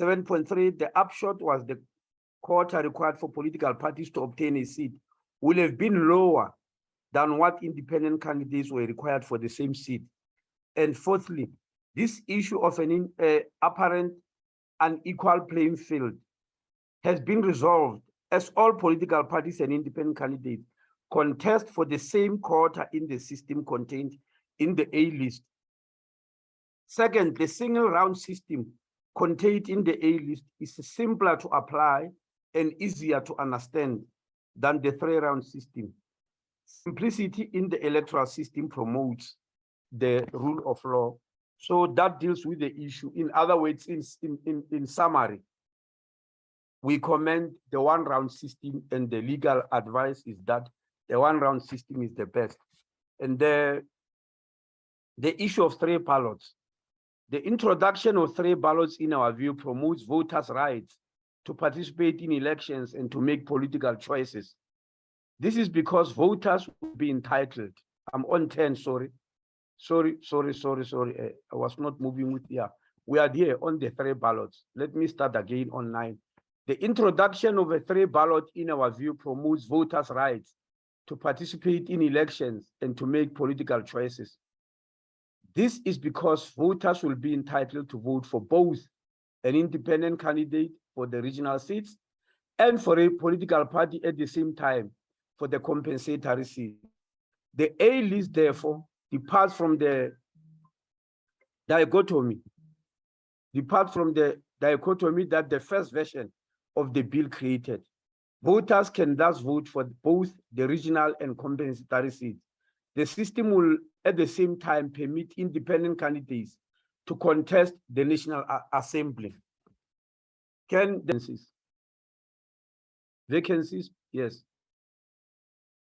7.3, the upshot was the quota required for political parties to obtain a seat will have been lower than what independent candidates were required for the same seat. And fourthly, this issue of an apparent unequal playing field has been resolved as all political parties and independent candidates contest for the same quota in the system contained in the A list. Second, the single round system contained in the A list is simpler to apply and easier to understand than the 3-round system. Simplicity in the electoral system promotes the rule of law. So that deals with the issue. In other words, in summary, we commend the 1-round system, and the legal advice is that the 1-round system is the best. And the issue of 3 ballots, the introduction of 3 ballots, in our view, promotes voters' rights to participate in elections and to make political choices. This is because voters will be entitled. I'm on 10, sorry. Sorry. I was not moving with, yeah. We are here on the 3 ballots. Let me start again on 9. The introduction of a 3 ballot, in our view, promotes voters' rights to participate in elections and to make political choices. This is because voters will be entitled to vote for both an independent candidate for the regional seats and for a political party at the same time for the compensatory seat. The A list, therefore, departs from the dichotomy that the first version of the bill created. Voters can thus vote for both the regional and compensatory seats. The system will, at the same time, permit independent candidates to contest the National Assembly. Vacancies, yes.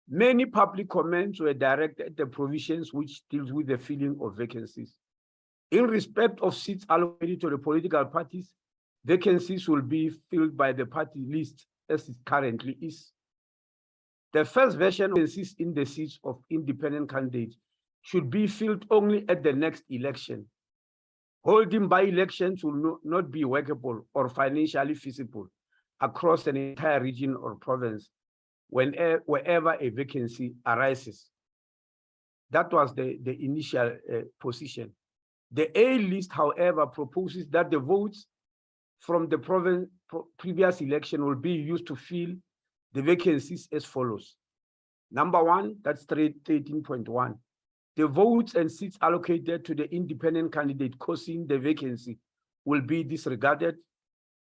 Many public comments were directed at the provisions which deals with the filling of vacancies. In respect of seats allocated to the political parties, vacancies will be filled by the party list as it currently is. The first version consists in the seats of independent candidates should be filled only at the next election. Holding by elections will not be workable or financially feasible across an entire region or province wherever a vacancy arises. That was the initial position. The A list, however, proposes that the votes from the previous election will be used to fill the vacancies as follows. Number one, that's 13.1. The votes and seats allocated to the independent candidate causing the vacancy will be disregarded.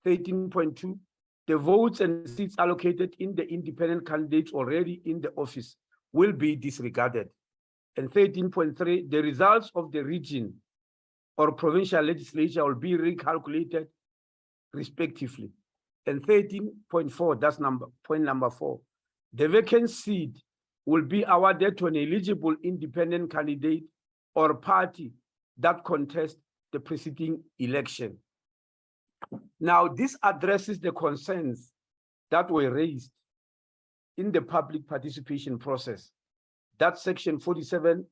13.2, the votes and seats allocated in the independent candidates already in the office will be disregarded. And 13.3, the results of the region or provincial legislature will be recalculated respectively. And 13.4, that's point number 4. The vacant seat will be awarded to an eligible independent candidate or party that contests the preceding election. Now, this addresses the concerns that were raised in the public participation process. That's section 47,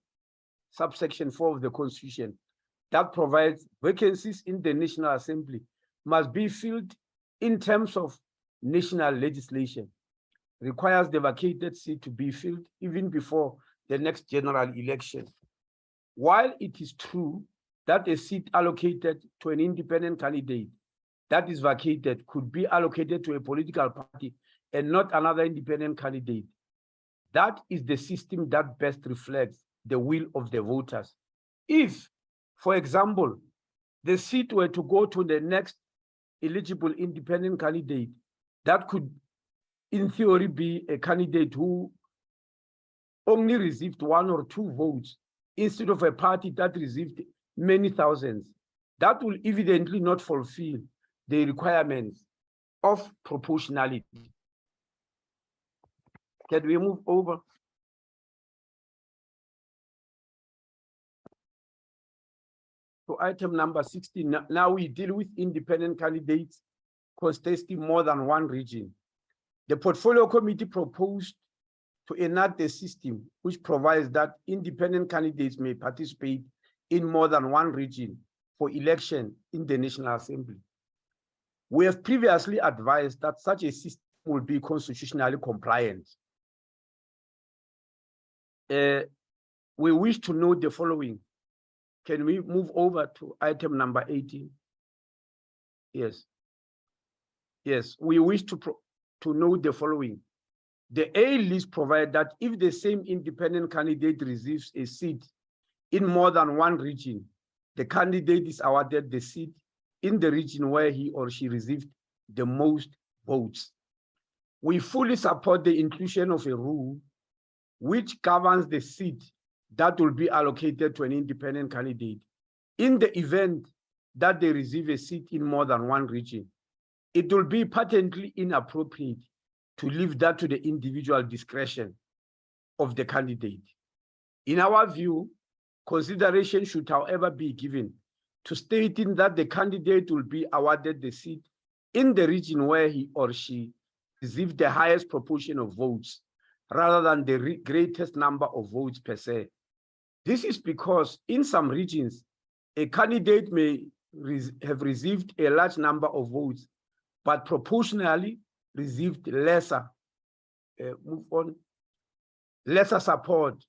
subsection 4 of the Constitution, that provides vacancies in the National Assembly must be filled in terms of national legislation, requires the vacated seat to be filled even before the next general election. While it is true that a seat allocated to an independent candidate that is vacated could be allocated to a political party and not another independent candidate, that is the system that best reflects the will of the voters. If, for example, the seat were to go to the next eligible independent candidate, that could, in theory, be a candidate who only received 1 or 2 votes instead of a party that received many thousands, that will evidently not fulfill the requirements of proportionality. Can we move over? To item number 16. Now we deal with independent candidates contesting more than one region. The Portfolio Committee proposed to enact a system which provides that independent candidates may participate in more than one region for election in the National Assembly. We have previously advised that such a system will be constitutionally compliant. We wish to know the following. Can we move over to item number 18? Yes. Yes, we wish to know the following. The A list provides that if the same independent candidate receives a seat in more than one region, the candidate is awarded the seat in the region where he or she received the most votes. We fully support the inclusion of a rule which governs the seat that will be allocated to an independent candidate in the event that they receive a seat in more than one region. It will be patently inappropriate to leave that to the individual discretion of the candidate. In our view, consideration should, however, be given to stating that the candidate will be awarded the seat in the region where he or she received the highest proportion of votes, rather than the greatest number of votes per se. This is because in some regions, a candidate may have received a large number of votes, but proportionally received lesser, lesser support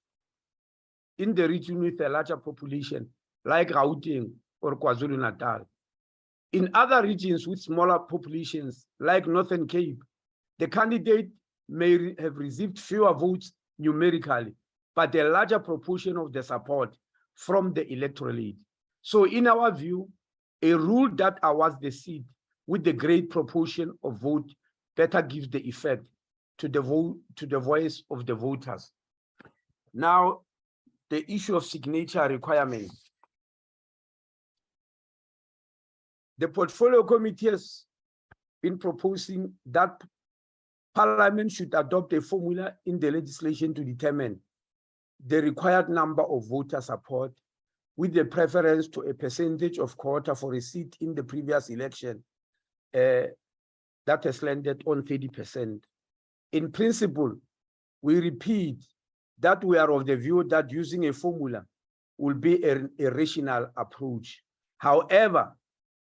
in the region with a larger population, like Gauteng or KwaZulu-Natal. In other regions with smaller populations, like Northern Cape, the candidate may have received fewer votes numerically, but a larger proportion of the support from the electorate. So in our view, a rule that awards the seat with the great proportion of vote better gives the effect to the vote, to the voice of the voters. Now, the issue of signature requirements. The Portfolio Committee has been proposing that Parliament should adopt a formula in the legislation to determine the required number of voter support with the preference to a percentage of quota for a seat in the previous election that has landed on 30%. In principle, we repeat that we are of the view that using a formula will be a rational approach. However,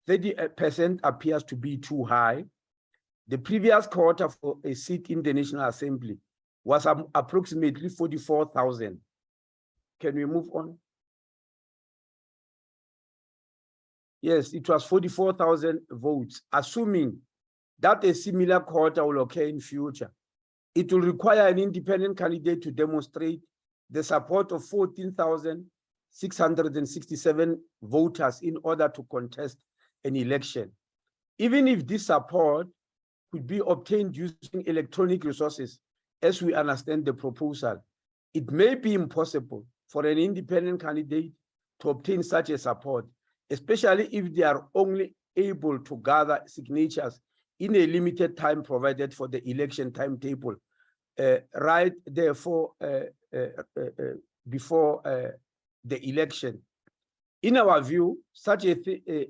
30% appears to be too high, The previous quota for a seat in the National Assembly was approximately 44,000. Can we move on? Yes, it was 44,000 votes, assuming that a similar quota will occur in future. It will require an independent candidate to demonstrate the support of 14,667 voters in order to contest an election. Even if this support could be obtained using electronic resources, as we understand the proposal, it may be impossible for an independent candidate to obtain such a support, especially if they are only able to gather signatures in a limited time provided for the election timetable, right therefore before the election. In our view, such a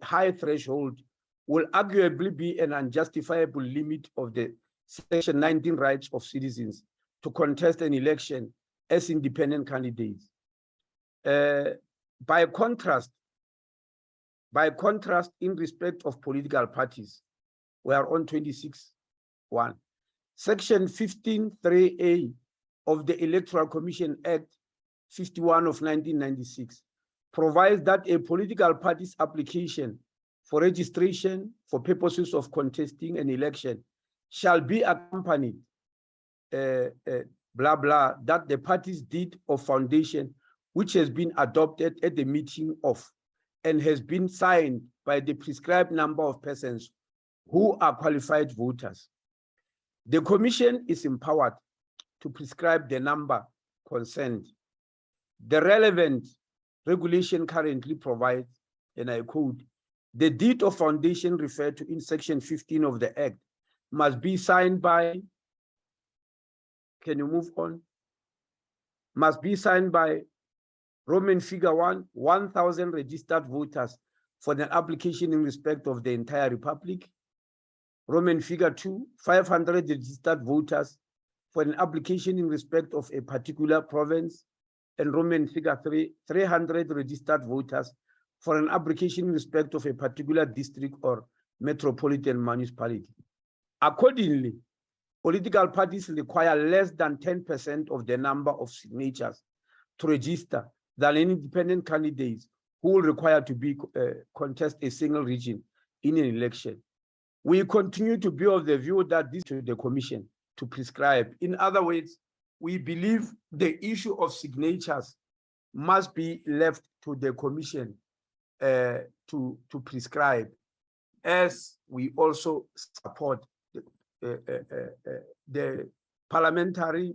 high threshold will arguably be an unjustifiable limit of the Section 19 rights of citizens to contest an election as independent candidates. By contrast, in respect of political parties, we are on 26.1. Section 15(3)(a) of the Electoral Commission Act 51 of 1996 provides that a political party's application for registration for purposes of contesting an election shall be accompanied, blah, blah, that the party's deed of foundation, which has been adopted at the meeting of and has been signed by the prescribed number of persons who are qualified voters. The Commission is empowered to prescribe the number concerned. The relevant regulation currently provides, and I quote, the deed of foundation referred to in Section 15 of the Act must be signed by, can you move on? Must be signed by Roman figure 1, 1,000 registered voters for the application in respect of the entire Republic. Roman figure 2, 500 registered voters for an application in respect of a particular province. And Roman figure 3, 300 registered voters for an application in respect of a particular district or metropolitan municipality. Accordingly, political parties require less than 10% of the number of signatures to register than any independent candidates who will require to be contest a single region in an election. We continue to be of the view that this is the Commission to prescribe. In other words, we believe the issue of signatures must be left to the Commission to prescribe, as we also support the parliamentary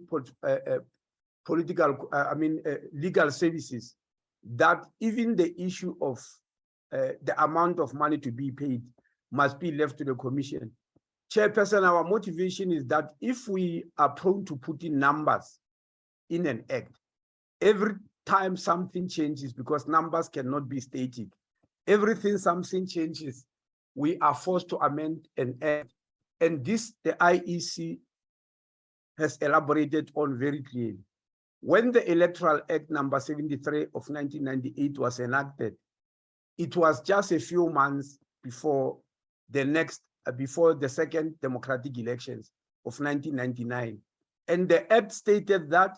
legal services, that even the issue of the amount of money to be paid must be left to the Commission. Chairperson, our motivation is that if we are prone to put in numbers in an act, every time something changes, because numbers cannot be static, something changes, we are forced to amend an act. And this, the IEC has elaborated on very clearly. When the Electoral Act number 73 of 1998 was enacted, it was just a few months before the second democratic elections of 1999. And the act stated that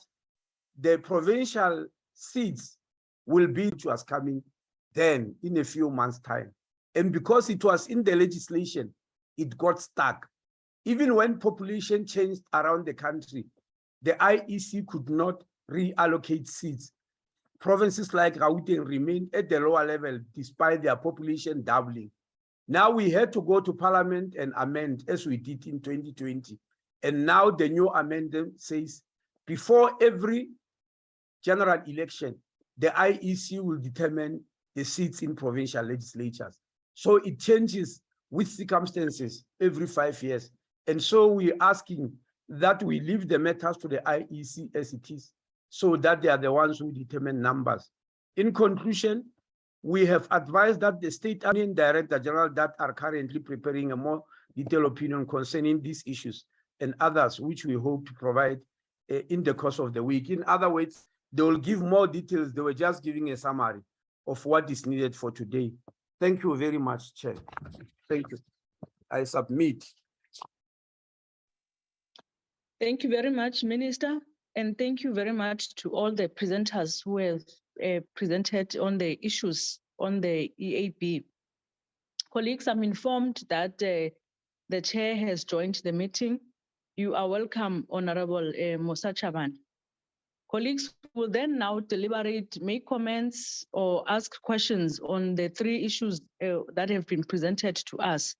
the provincial seats will be, which was coming then in a few months' time. And because it was in the legislation, it got stuck. Even when population changed around the country, the IEC could not reallocate seats. Provinces like Gauteng remained at the lower level despite their population doubling. Now we had to go to Parliament and amend, as we did in 2020. And now the new amendment says, before every general election, the IEC will determine the seats in provincial legislatures. So it changes with circumstances every 5 years. And so we're asking that we leave the matters to the IEC as it is, so that they are the ones who determine numbers. In conclusion, we have advised that the State Admin Director General that are currently preparing a more detailed opinion concerning these issues and others, which we hope to provide in the course of the week. In other words, they will give more details. They were just giving a summary of what is needed for today. Thank you very much, Chair. Thank you. I submit. Thank you very much, Minister. And thank you very much to all the presenters who have presented on the issues on the EAB. Colleagues, I'm informed that the chair has joined the meeting. You are welcome, Honorable Musa Chaban. Colleagues will then now deliberate, make comments or ask questions on the three issues that have been presented to us.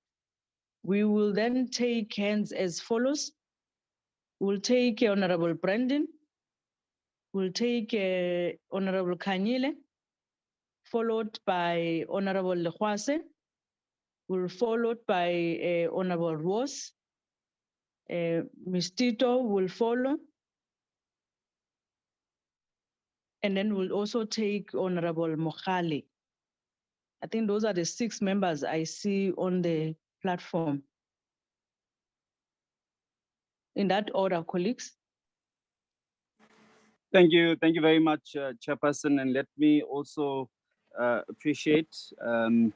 We will then take hands as follows. We'll take Honorable Brandon. We'll take Honorable Kanyile, followed by Honorable Lekwase. We'll followed by Honorable Ross. Ms. Tito will follow. And then we'll also take Honorable Mokhale. I think those are the 6 members I see on the platform. In that order, colleagues. Thank you very much, Chairperson. And let me also appreciate and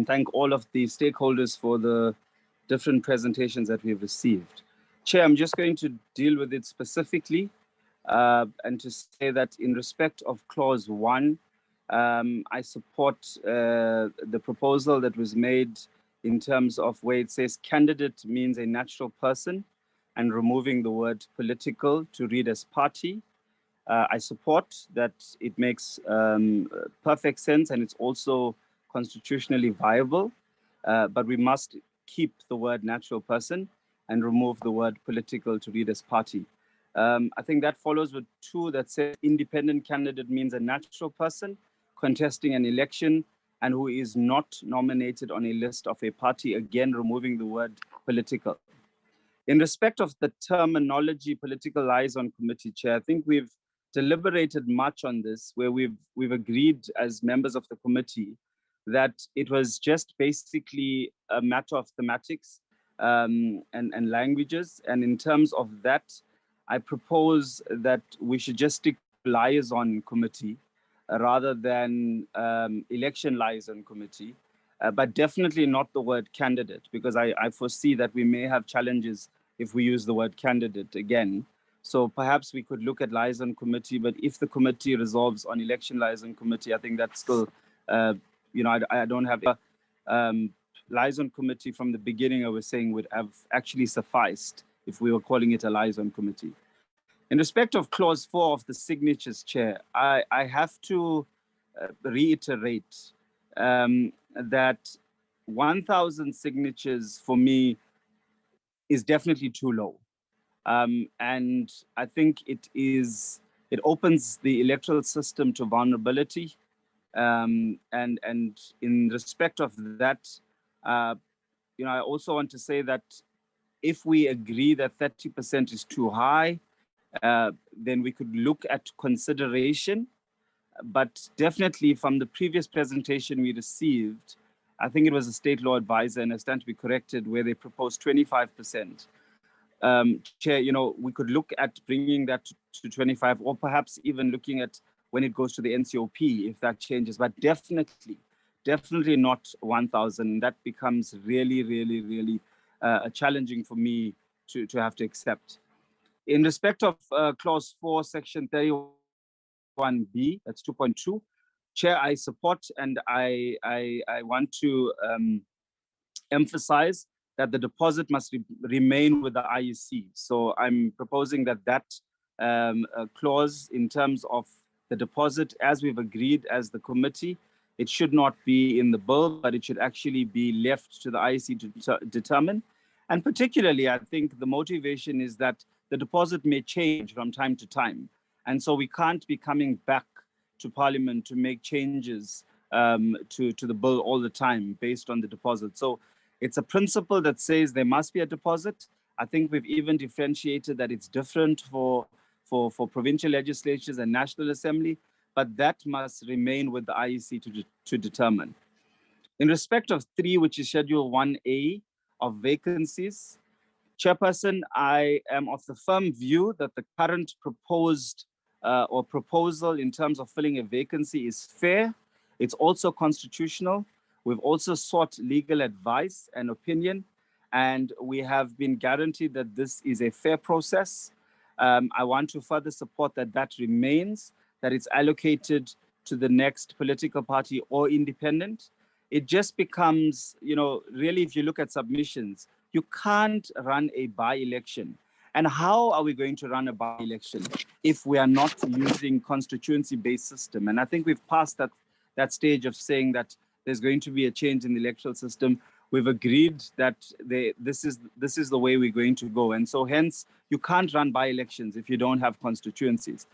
thank all of the stakeholders for the different presentations that we've received. Chair, I'm just going to deal with it specifically and to say that in respect of clause 1, I support the proposal that was made in terms of where it says candidate means a natural person and removing the word political to read as party. I support that. It makes perfect sense and it's also constitutionally viable, but we must keep the word natural person and remove the word political to read as party. I think that follows with 2 that says independent candidate means a natural person contesting an election and who is not nominated on a list of a party, again removing the word political. In respect of the terminology political liaison committee, Chair, I think we've deliberated much on this, where we've agreed as members of the committee that it was just basically a matter of thematics and languages. And in terms of that, I propose that we should just stick to liaison committee rather than election liaison committee, but definitely not the word candidate, because I foresee that we may have challenges if we use the word candidate again. So perhaps we could look at liaison committee, but if the committee resolves on election liaison committee, I think that's still, I don't have liaison committee from the beginning. I was saying would have actually sufficed if we were calling it a liaison committee. In respect of clause 4 of the signatures, Chair, I have to reiterate that 1,000 signatures for me is definitely too low. And I think it opens the electoral system to vulnerability. And in respect of that, I also want to say that if we agree that 30% is too high, then we could look at consideration. But definitely from the previous presentation we received, I think it was a state law advisor, and I stand to be corrected, where they proposed 25%. Chair, we could look at bringing that to 25, or perhaps even looking at when it goes to the NCOP, if that changes, but definitely not 1,000. That becomes really challenging for me to have to accept. In respect of clause 4, section 31B, that's 2.2, Chair, I support and I want to emphasize that the deposit must remain with the IEC. So I'm proposing that clause in terms of the deposit, as we've agreed as the committee, it should not be in the bill, but it should actually be left to the IEC to determine. And particularly, I think the motivation is that the deposit may change from time to time. And so we can't be coming back to Parliament to make changes to the bill all the time based on the deposit. So it's a principle that says there must be a deposit. I think we've even differentiated that it's different for provincial legislatures and National Assembly, but that must remain with the IEC to determine. In respect of 3, which is Schedule 1A of vacancies, Chairperson, I am of the firm view that the current proposed or proposal in terms of filling a vacancy is fair. It's also constitutional. We've also sought legal advice and opinion. and we have been guaranteed that this is a fair process. I want to further support that remains, that it's allocated to the next political party or independent. It just becomes, really, if you look at submissions, you can't run a by-election. And how are we going to run a by-election if we are not using constituency-based system? And I think we've passed that stage of saying that there's going to be a change in the electoral system. We've agreed that this is the way we're going to go. And so hence, you can't run by-elections if you don't have constituencies.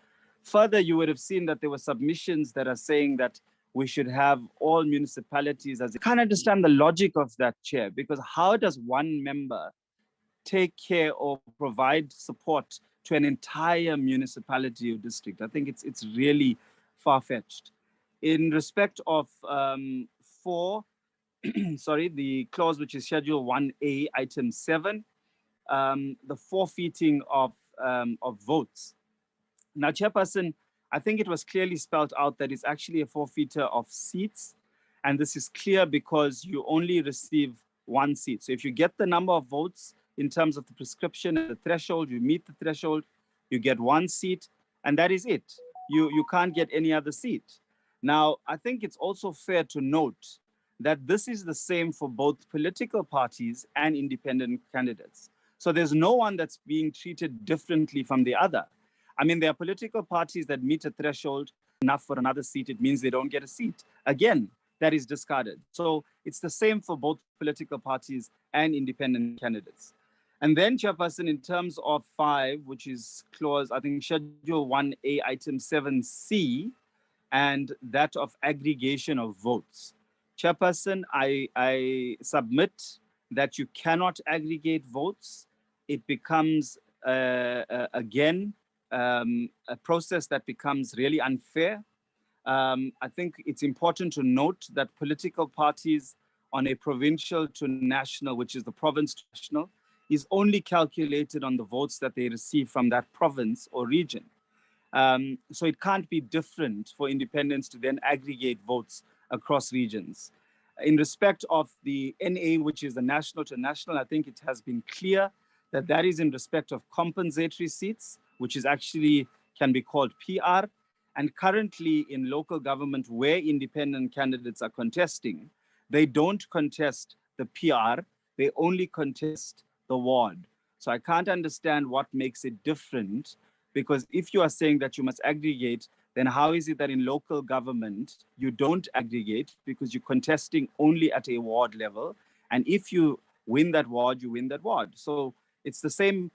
Further, you would have seen that there were submissions that are saying that we should have all municipalities as. I can't understand the logic of that, Chair, because how does one member take care or provide support to an entire municipality or district? I think it's really far-fetched. In respect of 4, sorry, the clause which is Schedule 1A, Item 7, the forfeiting of votes. Now, Chairperson, I think it was clearly spelled out that it's actually a forfeiture of seats. And this is clear because you only receive 1 seat. So if you get the number of votes in terms of the prescription and the threshold, you meet the threshold, you get 1 seat, and that is it. You can't get any other seat. Now, I think it's also fair to note that this is the same for both political parties and independent candidates. So there's no one that's being treated differently from the other. I mean, there are political parties that meet a threshold enough for another seat, it means they don't get a seat. Again, that is discarded. So it's the same for both political parties and independent candidates. And then, Chairperson, in terms of 5, which is clause, I think Schedule 1A, Item 7C, and that of aggregation of votes. Chairperson, I submit that you cannot aggregate votes. It becomes, again, a process that becomes really unfair. I think it's important to note that political parties on a provincial to national, which is the province to national, is only calculated on the votes that they receive from that province or region. So it can't be different for independents to then aggregate votes across regions. In respect of the NA, which is the national to national, I think it has been clear that that is in respect of compensatory seats, which is actually can be called PR. And currently in local government where independent candidates are contesting, they don't contest the PR, they only contest the ward. So I can't understand what makes it different, because if you are saying that you must aggregate, then how is it that in local government you don't aggregate because you're contesting only at a ward level? And if you win that ward, you win that ward. So it's the same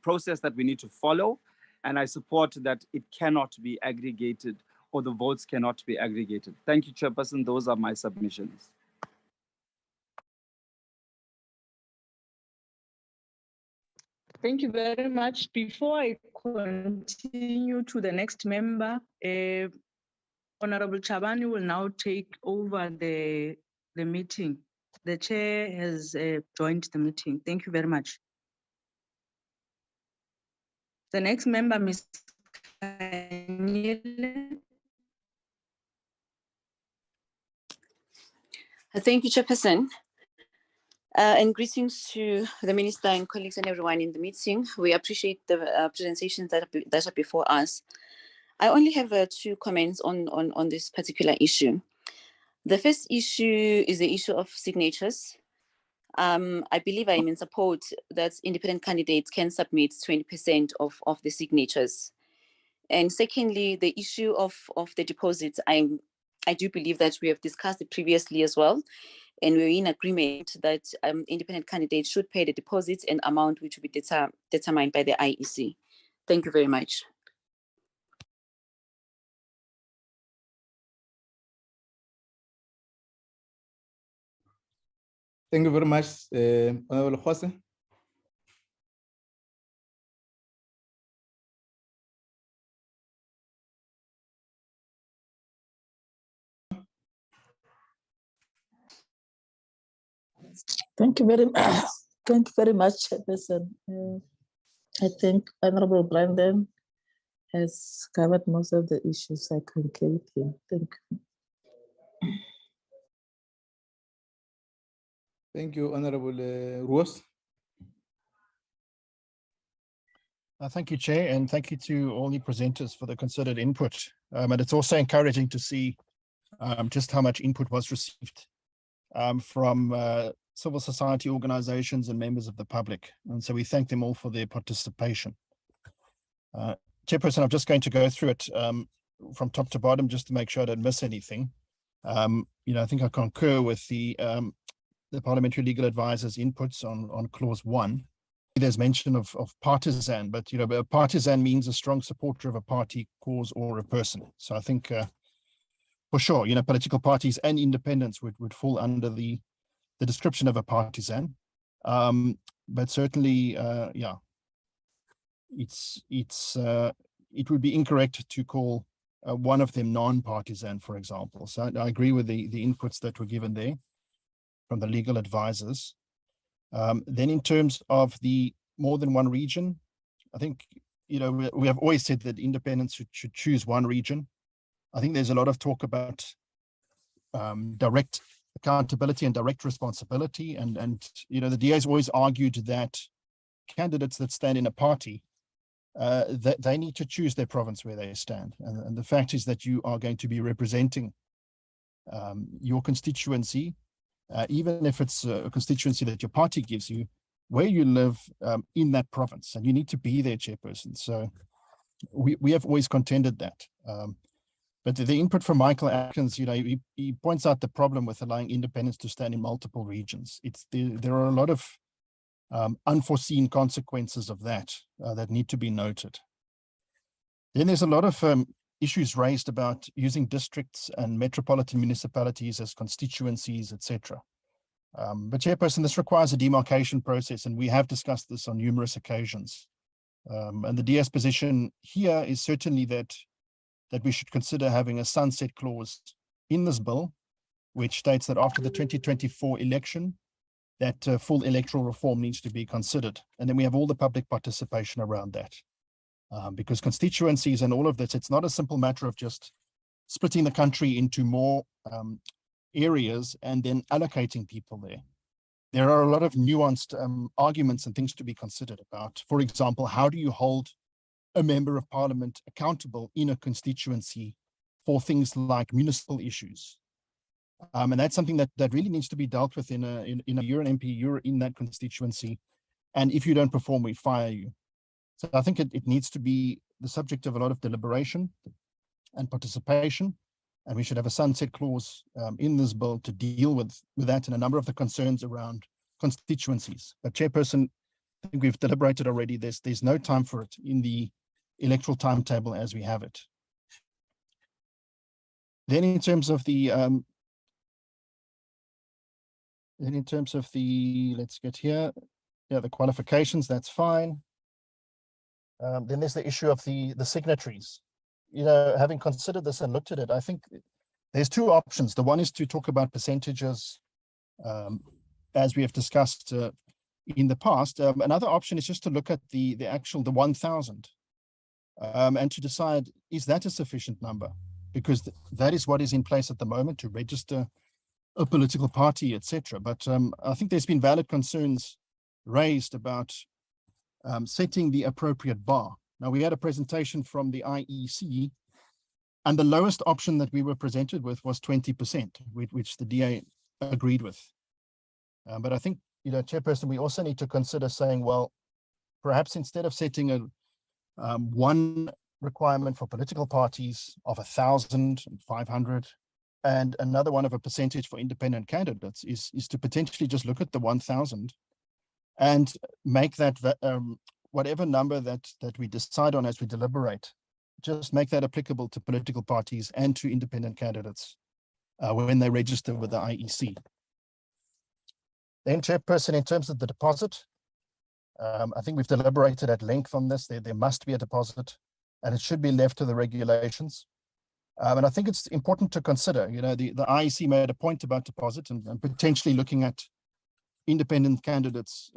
process that we need to follow. And I support that it cannot be aggregated, or the votes cannot be aggregated. Thank you, Chairperson. Those are my submissions. Thank you very much. Before I continue to the next member, Honorable Chabani will now take over the meeting. The chair has joined the meeting. Thank you very much. The next member, Ms. Kanyele. Thank you, Chairperson. And greetings to the Minister and colleagues and everyone in the meeting. We appreciate the presentations that are before us. I only have 2 comments on this particular issue. The first issue is the issue of signatures. I believe I'm in support that independent candidates can submit 20% of the signatures. And secondly, the issue of the deposits, I do believe that we have discussed it previously as well. And we're in agreement that independent candidates should pay the deposits and amount which will be determined by the IEC. Thank you very much. Thank you very much, Honorable Jose. Thank you very much. Thank you very much, Chairperson. I think Honorable Brandon has covered most of the issues. I concur with him. Thank you. Thank you, Honorable Roos. Thank you, Chair, and thank you to all the presenters for the considered input. And it's also encouraging to see just how much input was received from civil society organizations and members of the public. And so we thank them all for their participation. Chairperson, I'm just going to go through it from top to bottom just to make sure I don't miss anything. I think I concur with the Parliamentary Legal Advisor's inputs on clause 1. There's mention of partisan, but a partisan means a strong supporter of a party, cause, or a person. So I think for sure, political parties and independents would fall under the description of a partisan. But certainly, it would be incorrect to call one of them non-partisan, for example. So I agree with the inputs that were given there from the legal advisors. Then in terms of the more than one region, I think, we have always said that independents should choose one region. I think there's a lot of talk about direct accountability and direct responsibility. And the DA has always argued that candidates that stand in a party, that they need to choose their province where they stand. And the fact is that you are going to be representing your constituency, even if it's a constituency that your party gives you, where you live in that province, and you need to be there, Chairperson. So we have always contended that. But the input from Michael Atkins, he points out the problem with allowing independents to stand in multiple regions. There are a lot of unforeseen consequences of that that need to be noted. Then there's a lot of issues raised about using districts and metropolitan municipalities as constituencies, etc. But Chairperson, this requires a demarcation process, and we have discussed this on numerous occasions. And the DS position here is certainly that we should consider having a sunset clause in this bill, which states that after the 2024 election, that full electoral reform needs to be considered. And then we have all the public participation around that. Because constituencies and all of this, it's not a simple matter of just splitting the country into more areas and then allocating people there. There are a lot of nuanced arguments and things to be considered about. For example, how do you hold a member of parliament accountable in a constituency for things like municipal issues? And that's something that really needs to be dealt with in a you're an MP, you're in that constituency, and if you don't perform, we fire you. So I think it needs to be the subject of a lot of deliberation and participation, and we should have a sunset clause in this bill to deal with that and a number of the concerns around constituencies. But Chairperson, I think we've deliberated already. There's no time for it in the electoral timetable as we have it. Then in terms of the let's get here, the qualifications, that's fine. Then there's the issue of the signatories. Having considered this and looked at it, I think there's two options. The one is to talk about percentages, as we have discussed in the past. Another option is just to look at the 1,000 and to decide, is that a sufficient number? Because that is what is in place at the moment to register a political party, etc. But I think there's been valid concerns raised about setting the appropriate bar. Now, we had a presentation from the IEC, and the lowest option that we were presented with was 20%, which the DA agreed with. But I think, Chairperson, we also need to consider saying, well, perhaps instead of setting a one requirement for political parties of 1,500 and another one of a percentage for independent candidates, is to potentially just look at the 1,000 and make that whatever number that we decide on as we deliberate, just make that applicable to political parties and to independent candidates when they register with the IEC. Then, Chairperson, in terms of the deposit, I think we've deliberated at length on this. There must be a deposit, and it should be left to the regulations. And I think it's important to consider, the IEC made a point about deposit and potentially looking at independent candidates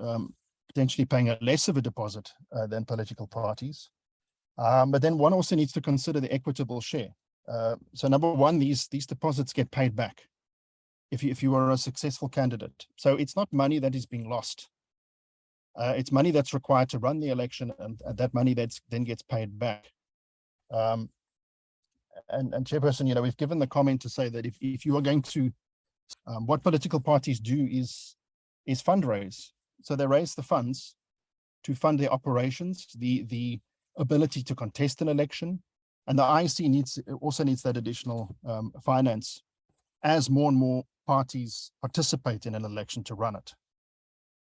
potentially paying a less of a deposit than political parties. But then one also needs to consider the equitable share. So number one, these deposits get paid back if you are a successful candidate. So it's not money that is being lost. It's money that's required to run the election, and that money then gets paid back. And Chairperson, we've given the comment to say that if you are going to, what political parties do is fundraise. So they raise the funds to fund their operations, the ability to contest an election, and the IEC also needs that additional finance as more and more parties participate in an election to run it.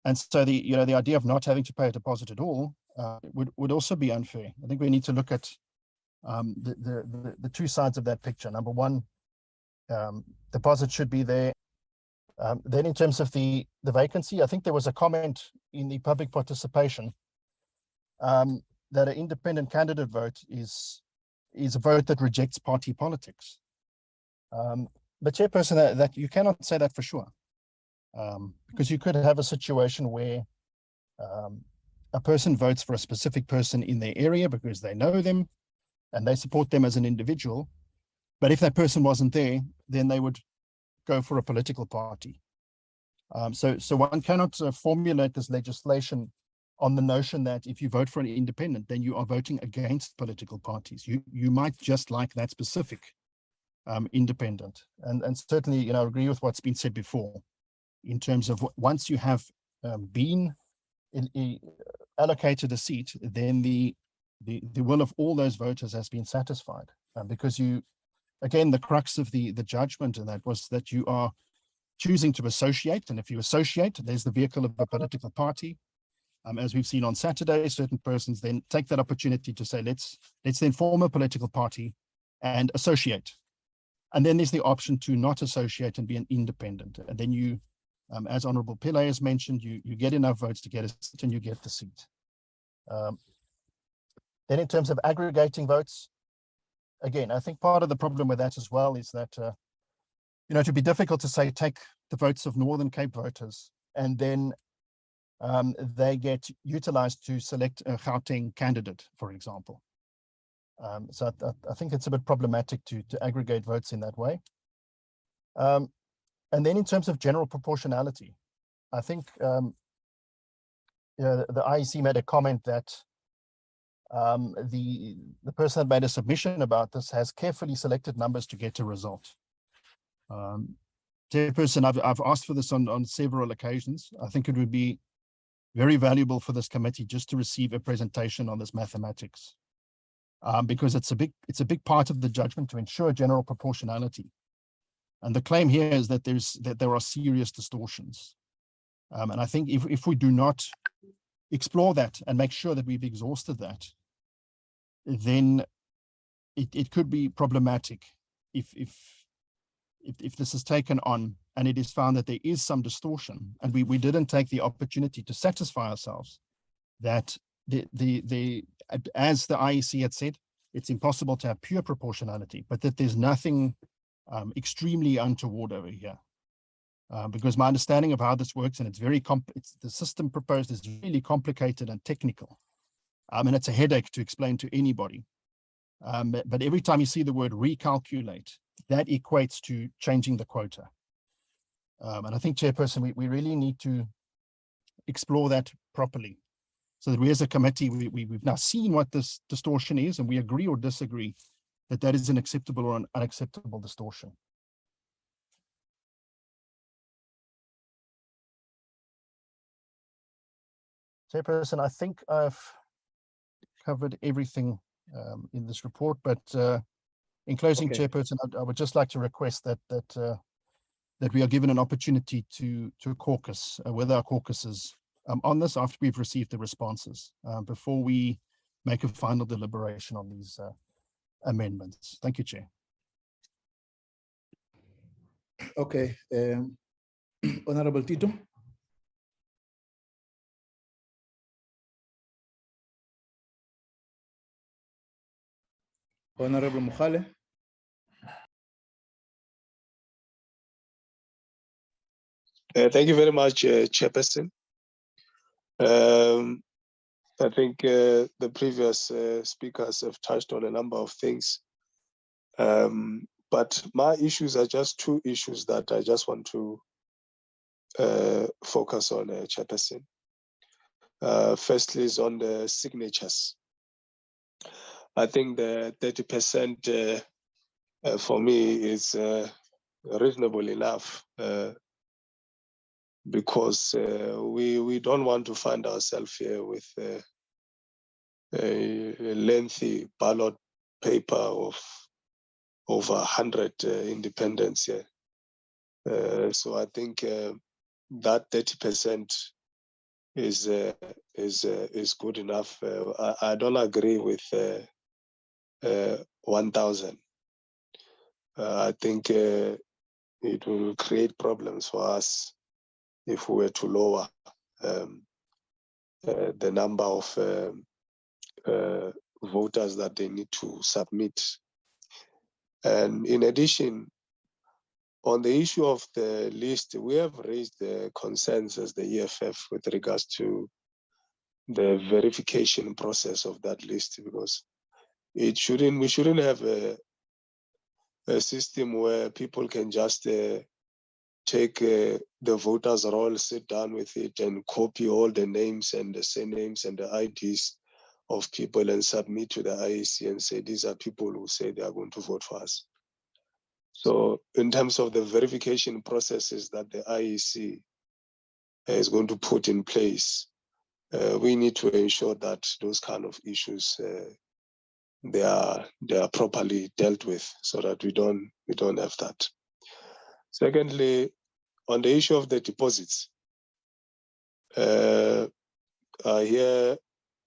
And so the idea of not having to pay a deposit at all would also be unfair. I think we need to look at the two sides of that picture. Number one, deposit should be there. Then in terms of the vacancy, I think there was a comment in the public participation that an independent candidate vote is a vote that rejects party politics. But Chairperson, that you cannot say that for sure, because you could have a situation where a person votes for a specific person in their area because they know them and they support them as an individual. But if that person wasn't there, then they would go for a political party. So one cannot formulate this legislation on the notion that if you vote for an independent, then you are voting against political parties. You might just like that specific independent. And certainly, I agree with what's been said before in terms of once you have been allocated a seat, then the will of all those voters has been satisfied, because again, the crux of the judgment in that was that you are choosing to associate, and if you associate, there's the vehicle of a political party. As we've seen on Saturday, certain persons then take that opportunity to say, let's then form a political party and associate. And then there's the option to not associate and be an independent. And then you, as Honorable Pillay has mentioned, you get enough votes to get a seat and you get the seat. Then in terms of aggregating votes, again, I think part of the problem with that as well is that, it would be difficult to say, take the votes of Northern Cape voters and then they get utilized to select a Gauteng candidate, for example. So I think it's a bit problematic to aggregate votes in that way. And then in terms of general proportionality, I think the IEC made a comment that the person that made a submission about this has carefully selected numbers to get a result. Chairperson, I've asked for this on several occasions. I think it would be very valuable for this committee just to receive a presentation on this mathematics, because it's a big part of the judgment to ensure general proportionality. And the claim here is that there are serious distortions. And I think if we do not explore that and make sure that we've exhausted that, then it could be problematic if this is taken on and it is found that there is some distortion, and we didn't take the opportunity to satisfy ourselves that as the IEC had said, it's impossible to have pure proportionality, but that there's nothing extremely untoward over here. Because my understanding of how this works, and the system proposed is really complicated and technical. And it's a headache to explain to anybody. But every time you see the word recalculate, that equates to changing the quota. And I think, Chairperson, we really need to explore that properly so that we as a committee, we've now seen what this distortion is, and we agree or disagree that is an acceptable or an unacceptable distortion. Chairperson, I think I've covered everything in this report, but in closing, okay. Chairperson, I would just like to request that we are given an opportunity to caucus with our caucuses on this after we've received the responses before we make a final deliberation on these amendments. Thank you, Chair. Okay, Honorable Tito. Honorable Mukhale. Thank you very much, Chairperson. I think the previous speakers have touched on a number of things. But my issues are just two issues that I just want to focus on, Chairperson. Firstly is on the signatures. I think the 30% for me is reasonable enough because we don't want to find ourselves here with a lengthy ballot paper of over 100 independents here. So I think that 30% is good enough. I don't agree with 1,000. I think it will create problems for us if we were to lower the number of voters that they need to submit. And in addition, on the issue of the list, we have raised the concerns as the EFF with regards to the verification process of that list, because we shouldn't have a system where people can just take the voters roll, sit down with it and copy all the names and the surnames and the IDs of people and submit to the IEC and say, these are people who say they are going to vote for us. So in terms of the verification processes that the IEC is going to put in place, we need to ensure that those kind of issues they are properly dealt with, so that we don't have that. Secondly, on the issue of the deposits, I hear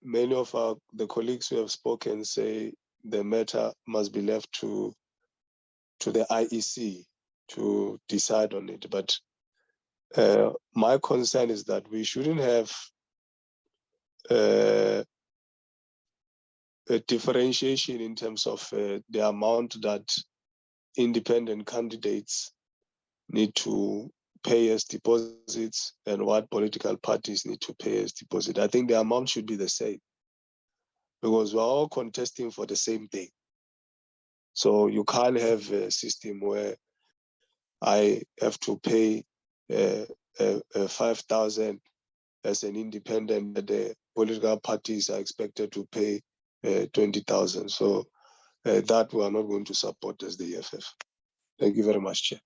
many of the colleagues who have spoken say the matter must be left to the IEC to decide on it. But my concern is that we shouldn't have a differentiation in terms of the amount that independent candidates need to pay as deposits and what political parties need to pay as deposit. I think the amount should be the same because we're all contesting for the same thing. So you can't have a system where I have to pay 5,000 as an independent, but the political parties are expected to pay 20,000. So that we are not going to support as the EFF. Thank you very much, Chair.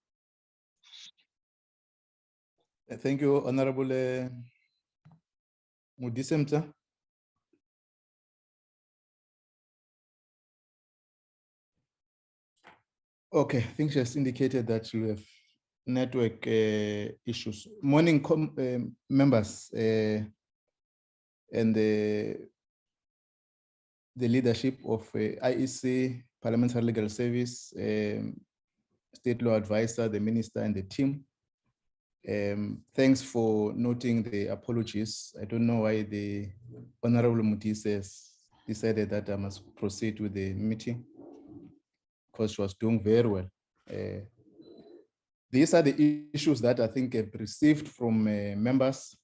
Thank you, Honorable Mudisemta. Okay, I think she has indicated that you have network issues. Morning, members and the leadership of IEC, Parliamentary Legal Service, State Law Advisor, the Minister and the team. Thanks for noting the apologies. I don't know why the Honorable Mutis has decided that I must proceed with the meeting because she was doing very well. These are the issues that I think I've received from members.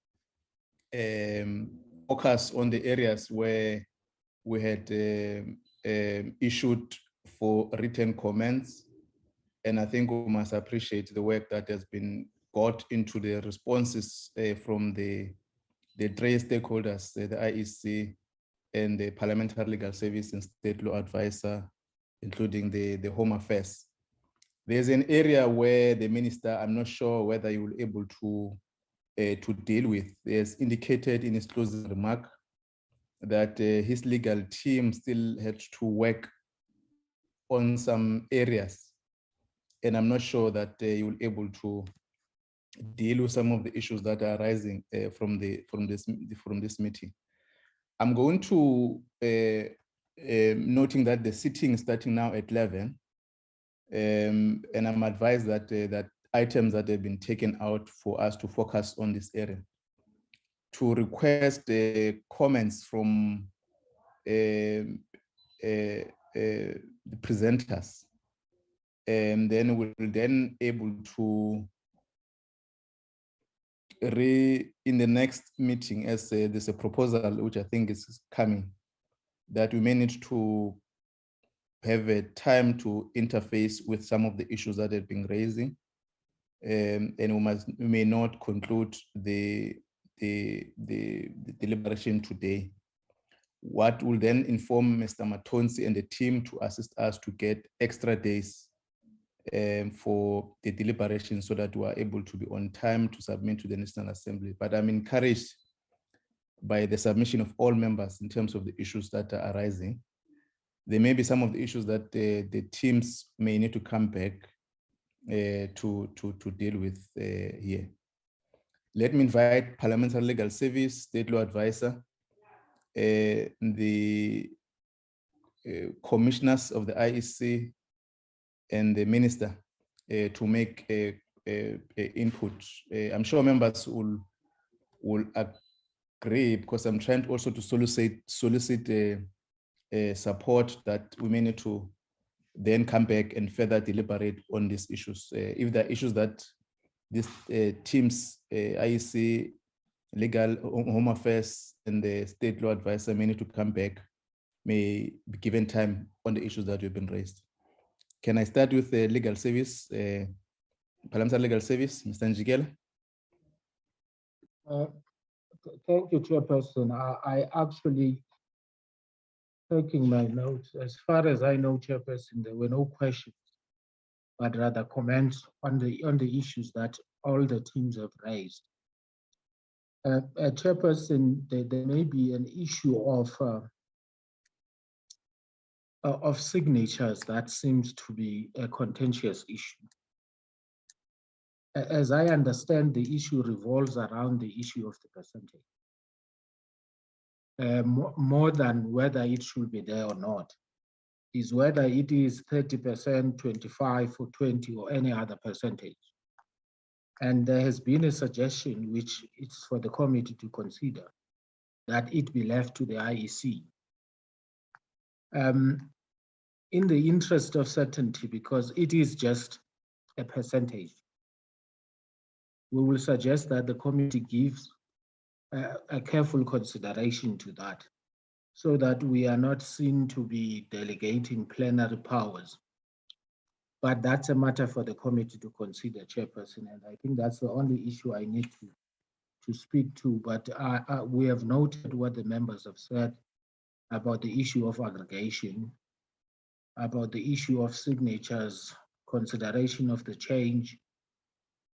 Focus on the areas where we had issued for written comments. And I think we must appreciate the work that has been got into the responses from the three stakeholders, the IEC and the Parliamentary Legal Service and State Law Advisor, including the Home Affairs. There's an area where the minister, I'm not sure whether you will be able to deal with. He has indicated in his closing remark that his legal team still had to work on some areas. And I'm not sure that you will be able to deal with some of the issues that are arising from this meeting. I'm going to noting that the sitting is starting now at 11, and I'm advised that that items that have been taken out for us to focus on this area. To request comments from the presenters, and then we'll then able to in the next meeting, as there's a proposal which I think is coming, that we may need to have a time to interface with some of the issues that have been raising. And we may not conclude the deliberation today. What will then inform Mr. Matonsi and the team to assist us to get extra days for the deliberation so that we are able to be on time to submit to the National Assembly. But I'm encouraged by the submission of all members in terms of the issues that are arising. There may be some of the issues that the teams may need to come back to deal with here. Let me invite Parliamentary Legal Service, State Law Advisor, the commissioners of the IEC and the minister to make a input. I'm sure members will agree, because I'm trying also to solicit support that we may need to then come back and further deliberate on these issues. If there are issues that these teams, IEC, Legal, Home Affairs, and the State Law Advisor may need to come back, may be given time on the issues that have been raised. Can I start with the Legal Service, Parliamentary Legal Service, Mr. Njikela? Thank you, Chairperson. I actually, taking my notes, as far as I know, Chairperson, there were no questions, but rather comments on the issues that all the teams have raised. Chairperson, there may be an issue of signatures that seems to be a contentious issue. As I understand, the issue revolves around the issue of the percentage. More than whether it should be there or not, is whether it is 30%, 25 or 20 or any other percentage. And there has been a suggestion, which is for the committee to consider, that it be left to the IEC. In the interest of certainty, because it is just a percentage, we will suggest that the committee gives a careful consideration to that, so that we are not seen to be delegating plenary powers. But that's a matter for the committee to consider, Chairperson, and I think that's the only issue I need to speak to. But we have noted what the members have said about the issue of aggregation, about the issue of signatures, consideration of the change,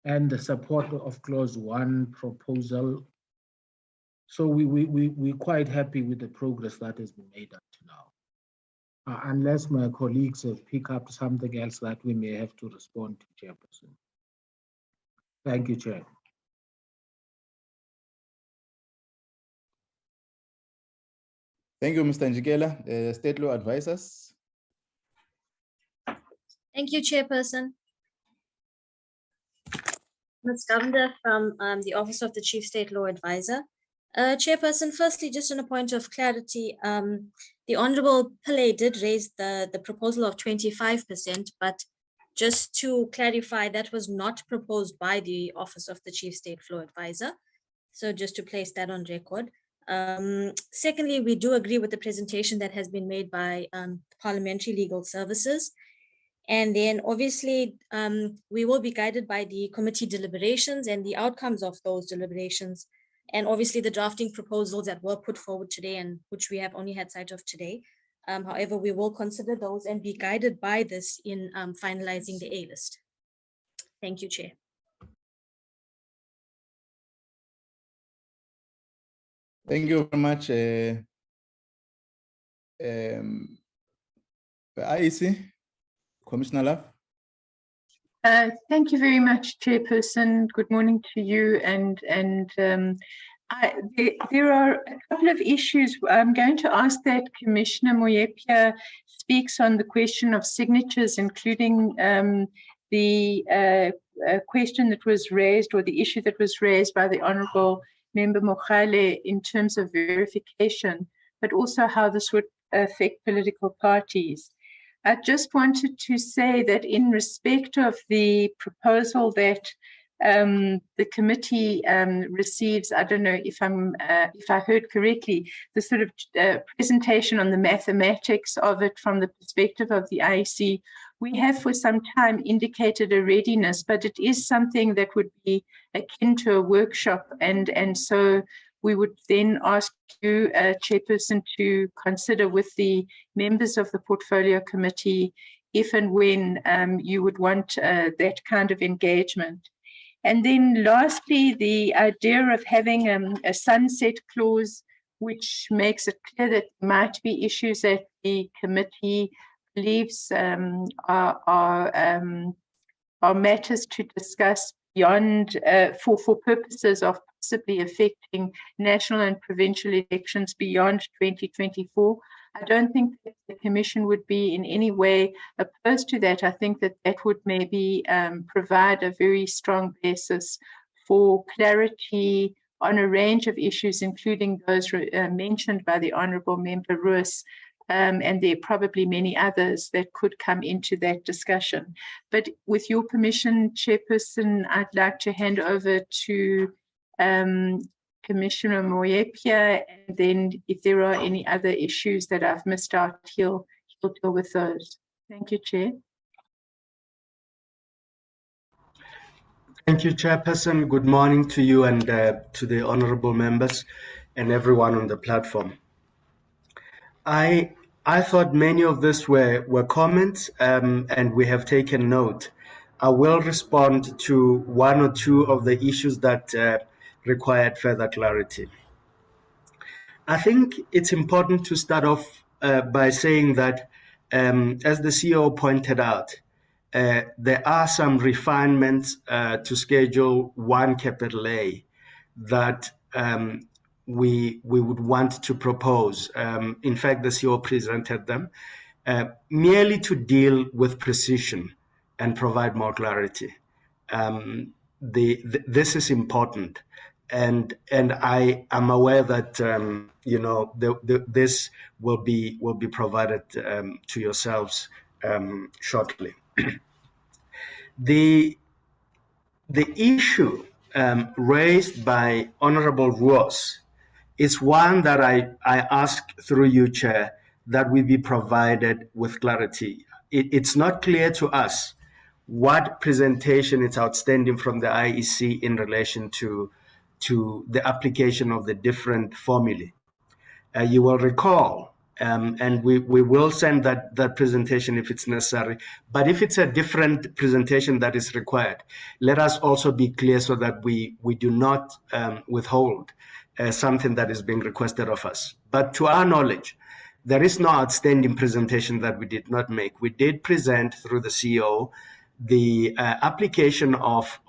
and the support of clause 1 proposal. So we're quite happy with the progress that has been made up to now. Unless my colleagues have picked up something else that we may have to respond to, Chairperson. Thank you, Chair. Thank you, Mr. Njikela. State Law Advisors. Thank you, Chairperson. Ms. Govender from the Office of the Chief State Law Advisor. Chairperson, firstly, just on a point of clarity, the Honorable Pillay did raise the proposal of 25%, but just to clarify, that was not proposed by the Office of the Chief State Law Advisor. So just to place that on record. Secondly, we do agree with the presentation that has been made by Parliamentary Legal Services. And then obviously, we will be guided by the committee deliberations and the outcomes of those deliberations. And obviously the drafting proposals that were put forward today and which we have only had sight of today. However, we will consider those and be guided by this in finalizing the A-list. Thank you, Chair. Thank you very much. IEC, Commissioner Love. Thank you very much, Chairperson. Good morning to you. And there are a couple of issues. I'm going to ask that Commissioner Moyepia speaks on the question of signatures, including the question that was raised, or the issue that was raised by the Honourable Member Mogale in terms of verification, but also how this would affect political parties. I just wanted to say that in respect of the proposal that the committee receives, I don't know if I heard correctly, the sort of presentation on the mathematics of it from the perspective of the IEC. We have for some time indicated a readiness, but it is something that would be akin to a workshop, and so we would then ask you, Chairperson, to consider with the members of the Portfolio Committee if and when you would want that kind of engagement. And then lastly, the idea of having a sunset clause, which makes it clear that there might be issues that the committee believes are matters to discuss beyond, for purposes of possibly affecting national and provincial elections beyond 2024. I don't think that the Commission would be in any way opposed to that. I think that that would maybe provide a very strong basis for clarity on a range of issues, including those mentioned by the Honourable Member Roos, and there are probably many others that could come into that discussion. But with your permission, Chairperson, I'd like to hand over to Commissioner Moyepia, and then if there are any other issues that I've missed out, he'll deal with those. Thank you, Chair. Thank you, Chairperson. Good morning to you and to the honourable members and everyone on the platform. I thought many of these were comments, and we have taken note. I will respond to one or two of the issues that required further clarity. I think it's important to start off by saying that, as the CEO pointed out, there are some refinements to Schedule 1A that we would want to propose. In fact, the CEO presented them merely to deal with precision and provide more clarity. This is important, and I am aware that this will be provided to yourselves shortly. The issue raised by Honourable Roos is one that I ask through you, Chair, that we be provided with clarity. It's not clear to us what presentation is outstanding from the IEC in relation to the application of the different formulae. You will recall, and we will send that presentation if it's necessary, but if it's a different presentation that is required, let us also be clear so that we do not withhold something that is being requested of us. But to our knowledge, there is no outstanding presentation that we did not make. We did present through the CEO the application of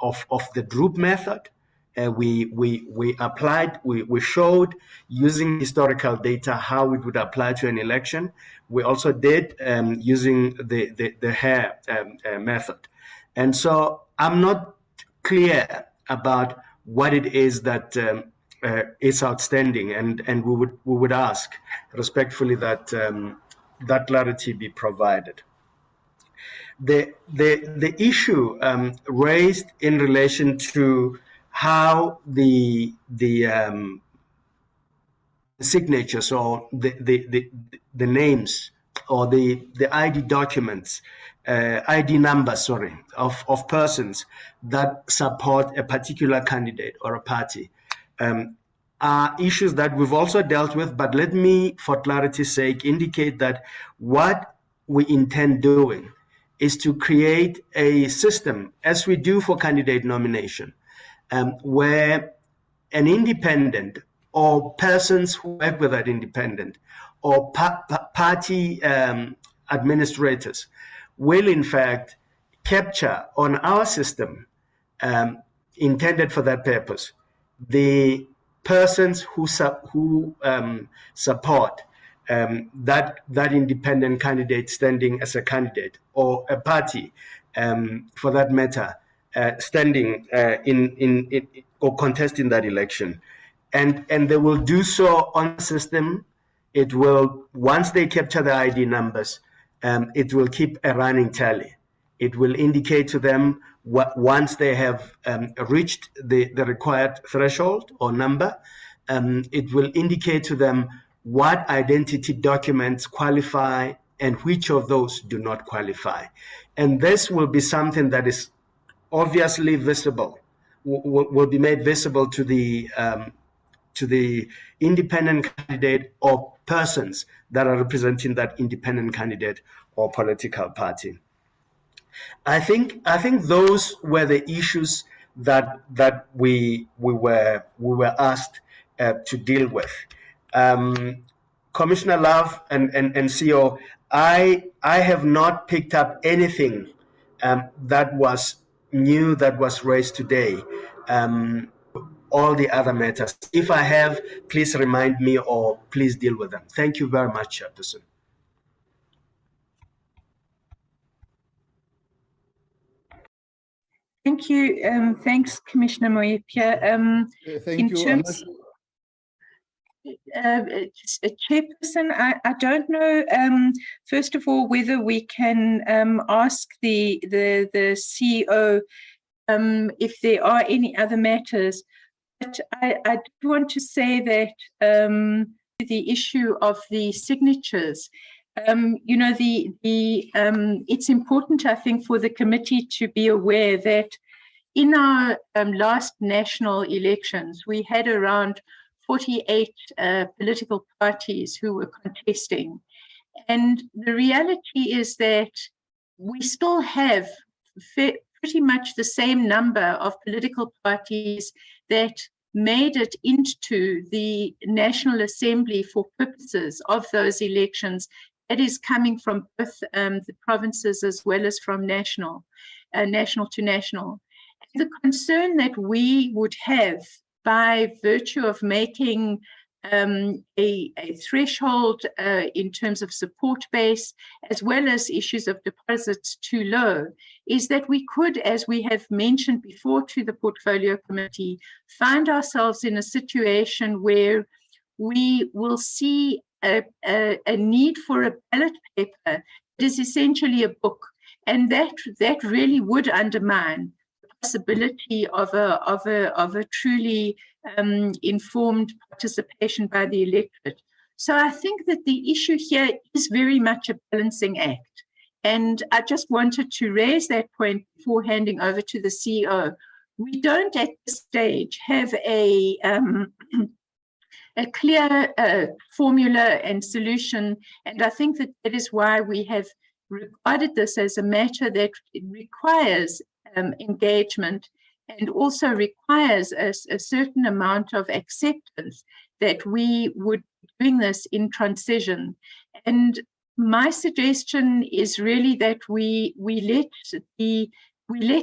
the group method. We applied, we showed using historical data how it would apply to an election. We also did using the hair method. And so I'm not clear about what it is that is outstanding, and we would ask respectfully that that clarity be provided. The issue raised in relation to how the signatures or the names or the ID documents, ID numbers, sorry, of persons that support a particular candidate or a party are issues that we've also dealt with, but let me, for clarity's sake, indicate that what we intend doing is to create a system, as we do for candidate nomination, where an independent or persons who work with that independent or party administrators will in fact capture on our system intended for that purpose the persons who support that independent candidate standing as a candidate, or a party for that matter standing in or contesting that election, and they will do so on the system. It will, once they capture the ID numbers, it will keep a running tally It will indicate to them once they have reached the required threshold or number. It will indicate to them what identity documents qualify and which of those do not qualify. And this will be something that is obviously visible, will be made visible to the independent candidate or persons that are representing that independent candidate or political party. I think those were the issues that we were asked to deal with. Commissioner Love and CEO, I have not picked up anything that was new that was raised today. All the other matters. If I have, please remind me or please deal with them. Thank you very much, Chairperson. Thank you. Thanks, Commissioner Moepia. Thank you. Chairperson, I don't know, first of all, whether we can ask the CEO if there are any other matters. But I do want to say that the issue of the signatures, you know, it's important, I think, for the committee to be aware that in our last national elections, we had around 48 political parties who were contesting. And the reality is that we still have pretty much the same number of political parties that made it into the National Assembly for purposes of those elections. That is coming from both the provinces as well as from national to national. And the concern that we would have by virtue of making a threshold in terms of support base, as well as issues of deposits too low, is that we could, as we have mentioned before to the Portfolio Committee, find ourselves in a situation where we will see a need for a ballot paper that is essentially a book, and that really would undermine the possibility of a truly informed participation by the electorate. So I think that the issue here is very much a balancing act. And I just wanted to raise that point before handing over to the CEO. We don't at this stage have a clear formula and solution. And I think that is why we have regarded this as a matter that requires engagement and also requires a certain amount of acceptance that we would be doing this in transition. And my suggestion is really that we let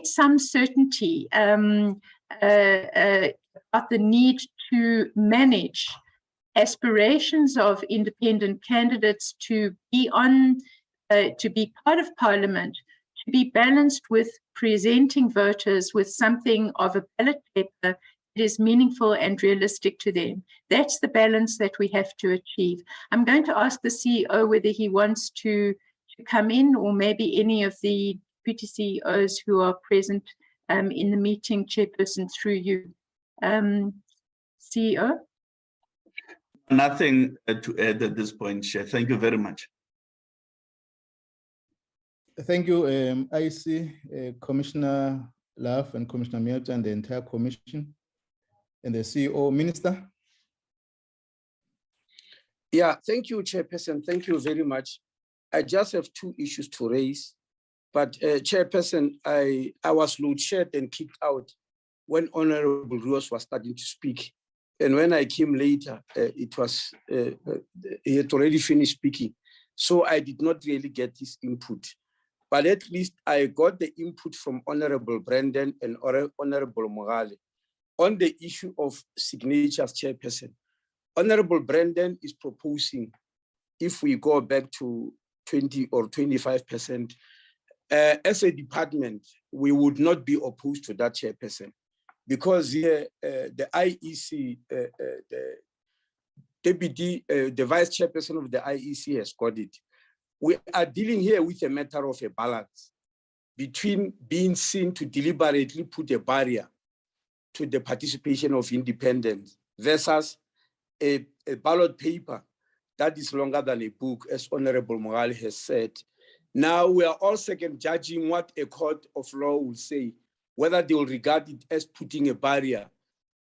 some certainty about the need to manage aspirations of independent candidates to be part of Parliament, to be balanced with presenting voters with something of a ballot paper that is meaningful and realistic to them. That's the balance that we have to achieve. I'm going to ask the CEO whether he wants to come in, or maybe any of the deputy CEOs who are present in the meeting, Chairperson, through you. CEO? Nothing to add at this point, Chair. Thank you very much. Thank you, IC, Commissioner Love and Commissioner Miota and the entire Commission and the CEO. Minister? Yeah, thank you, Chairperson. Thank you very much. I just have two issues to raise. But Chairperson, I was load-shed and kicked out when Honorable Rios was starting to speak. And when I came later, he had already finished speaking. So I did not really get his input. But at least I got the input from Honorable Brendan and Honorable Mogale on the issue of signatures, Chairperson. Honorable Brendan is proposing, if we go back to 20 or 25%, as a department, we would not be opposed to that, Chairperson, because here the IEC, the deputy, the vice chairperson of the IEC has got it. We are dealing here with a matter of a balance. between being seen to deliberately put a barrier to the participation of independents versus a ballot paper that is longer than a book, as Honorable Mogali has said. Now we are all second judging what a court of law will say, whether they will regard it as putting a barrier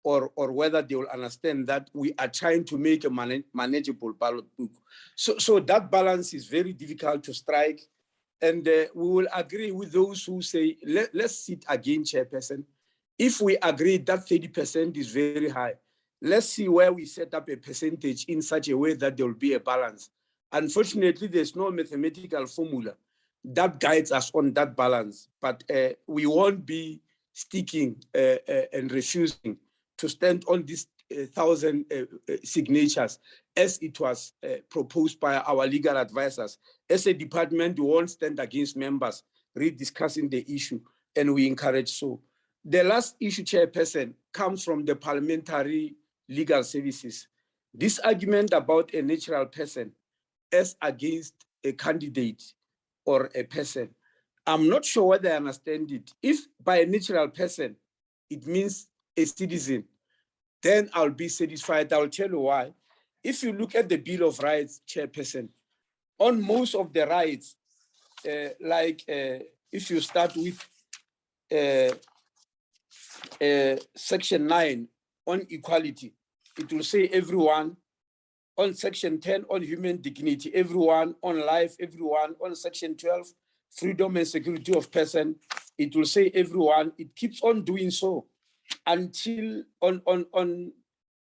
or whether they will understand that we are trying to make a manageable ballot book. So that balance is very difficult to strike. And we will agree with those who say, let's sit again, Chairperson. If we agree that 30% is very high, let's see where we set up a percentage in such a way that there will be a balance. Unfortunately, there's no mathematical formula that guides us on that balance, but we won't be sticking and refusing to stand on these 1,000 signatures as it was proposed by our legal advisors. As a department, we won't stand against members rediscussing the issue, and we encourage so. The last issue, Chairperson, comes from the Parliamentary Legal Services. This argument about a natural person as against a candidate or a person, I'm not sure whether I understand it. If by a natural person, it means a citizen, then I'll be satisfied. I'll tell you why. If you look at the Bill of Rights, Chairperson, on most of the rights, if you start with Section 9 on equality, it will say everyone. On Section 10 on human dignity, everyone. On life, everyone. On Section 12, freedom and security of person, it will say everyone. It keeps on doing so until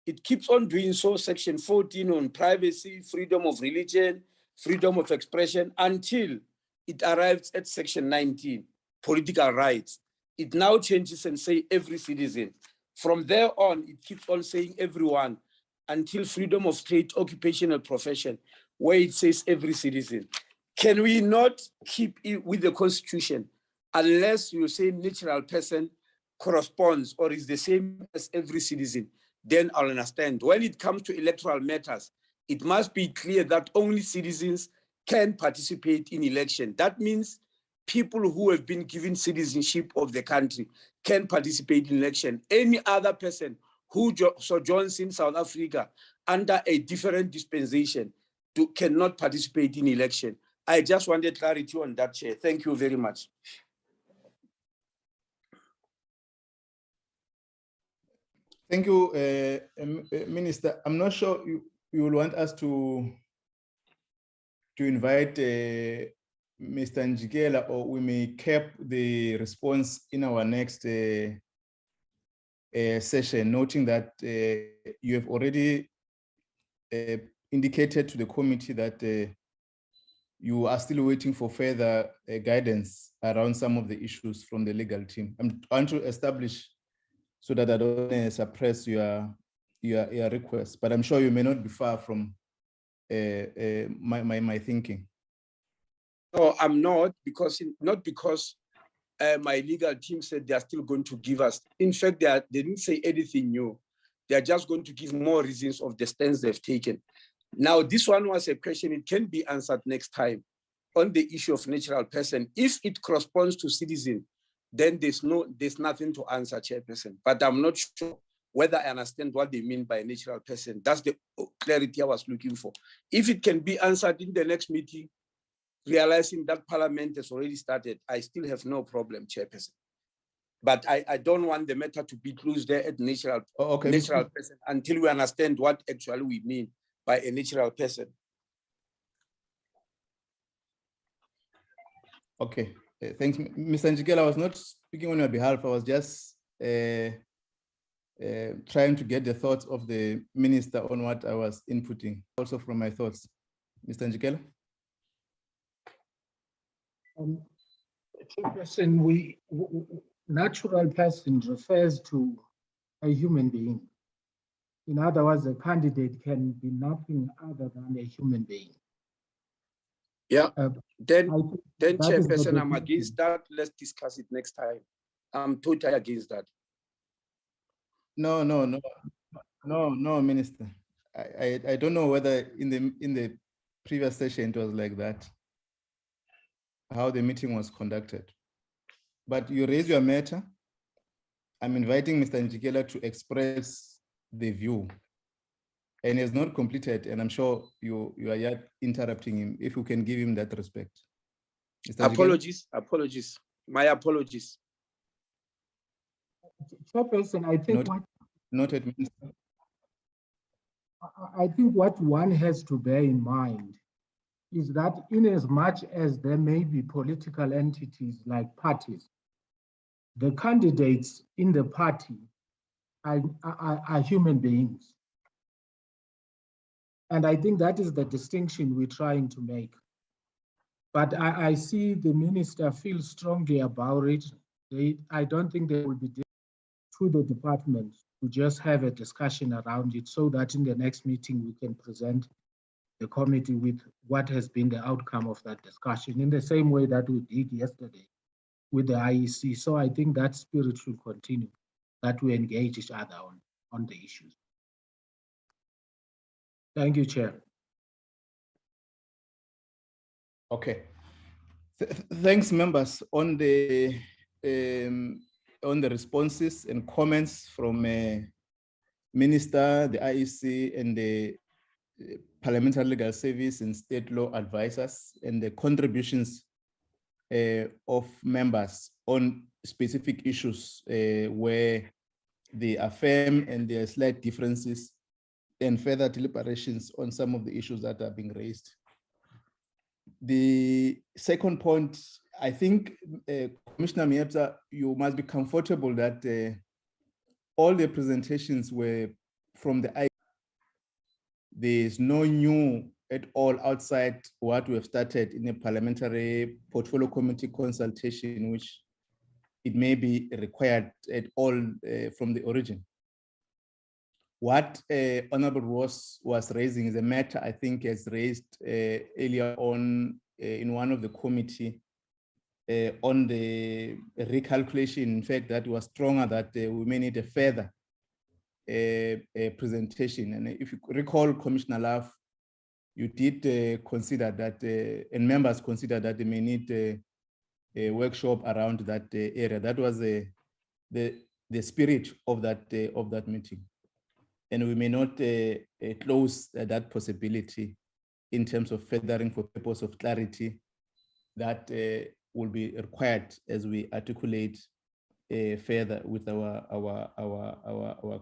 it keeps on doing so. Section 14 on privacy, freedom of religion, freedom of expression, until it arrives at Section 19, political rights. It now changes and say every citizen. From there on, it keeps on saying everyone until freedom of trade, occupational profession, where it says every citizen. Can we not keep it with the Constitution unless you say natural person corresponds or is the same as every citizen? Then I'll understand. When it comes to electoral matters, it must be clear that only citizens can participate in election. That means people who have been given citizenship of the country can participate in election. Any other person who sojourns in South Africa under a different dispensation cannot participate in election. I just wanted clarity on that, Chair. Thank you very much. Thank you, Minister. I'm not sure you will want us to invite Mr. Njikela, or we may cap the response in our next session, noting that you have already indicated to the committee that you are still waiting for further guidance around some of the issues from the legal team. I'm trying to establish so that I don't suppress your request, but I'm sure you may not be far from my thinking. No, I'm not, not because my legal team said they are still going to give us. In fact, they didn't say anything new. They are just going to give more reasons of the stance they've taken. Now, this one was a question, it can be answered next time on the issue of natural person. If it corresponds to citizen, then there's nothing to answer, Chairperson. But I'm not sure whether I understand what they mean by natural person. That's the clarity I was looking for. If it can be answered in the next meeting, realizing that Parliament has already started, I still have no problem, Chairperson. But I don't want the matter to be closed there at natural person until we understand what actually we mean by a natural person. Okay, thanks, Mr. Njikela. I was not speaking on your behalf. I was just trying to get the thoughts of the minister on what I was inputting, also from my thoughts. Mr. Njikela? Chairperson, natural person refers to a human being. In other words, a candidate can be nothing other than a human being. Yeah, then Chairperson, I'm against that. Let's discuss it next time. I'm totally against that. No, Minister. I don't know whether in the previous session it was like that, how the meeting was conducted. but you raise your matter. I'm inviting Mr. Njikela to express the view. And he has not completed, and I'm sure you are yet interrupting him. If you can give him that respect. Mr. Apologies, apologies. My apologies. Chairperson, I think Noted, Minister. I think what one has to bear in mind is that in as much as there may be political entities like parties, the candidates in the party are human beings. And I think that is the distinction we're trying to make. But I see the minister feels strongly about it. I don't think they will be to the department to just have a discussion around it so that in the next meeting we can present the committee with what has been the outcome of that discussion in the same way that we did yesterday with the IEC. So I think that spirit should continue, that we engage each other on the issues. Thank you, Chair. Okay. Thanks, members, on the responses and comments from Minister, the IEC, and the Parliamentary Legal Service and State Law Advisors, and the contributions of members on specific issues where they affirm and there are slight differences, and further deliberations on some of the issues that are being raised. The second point, I think, Commissioner Miepza, you must be comfortable that all the presentations were from the IEC. There is no new at all outside what we have started in a parliamentary portfolio committee consultation, which it may be required at all from the origin. What Honorable Ross was raising is a matter I think has raised earlier on in one of the committee on the recalculation. In fact, that was stronger that we may need a further presentation. And if you recall, Commissioner Love, you did consider that, and members consider that they may need a workshop around that area. That was the spirit of that meeting. And we may not close that possibility in terms of furthering for purpose of clarity that will be required as we articulate further with our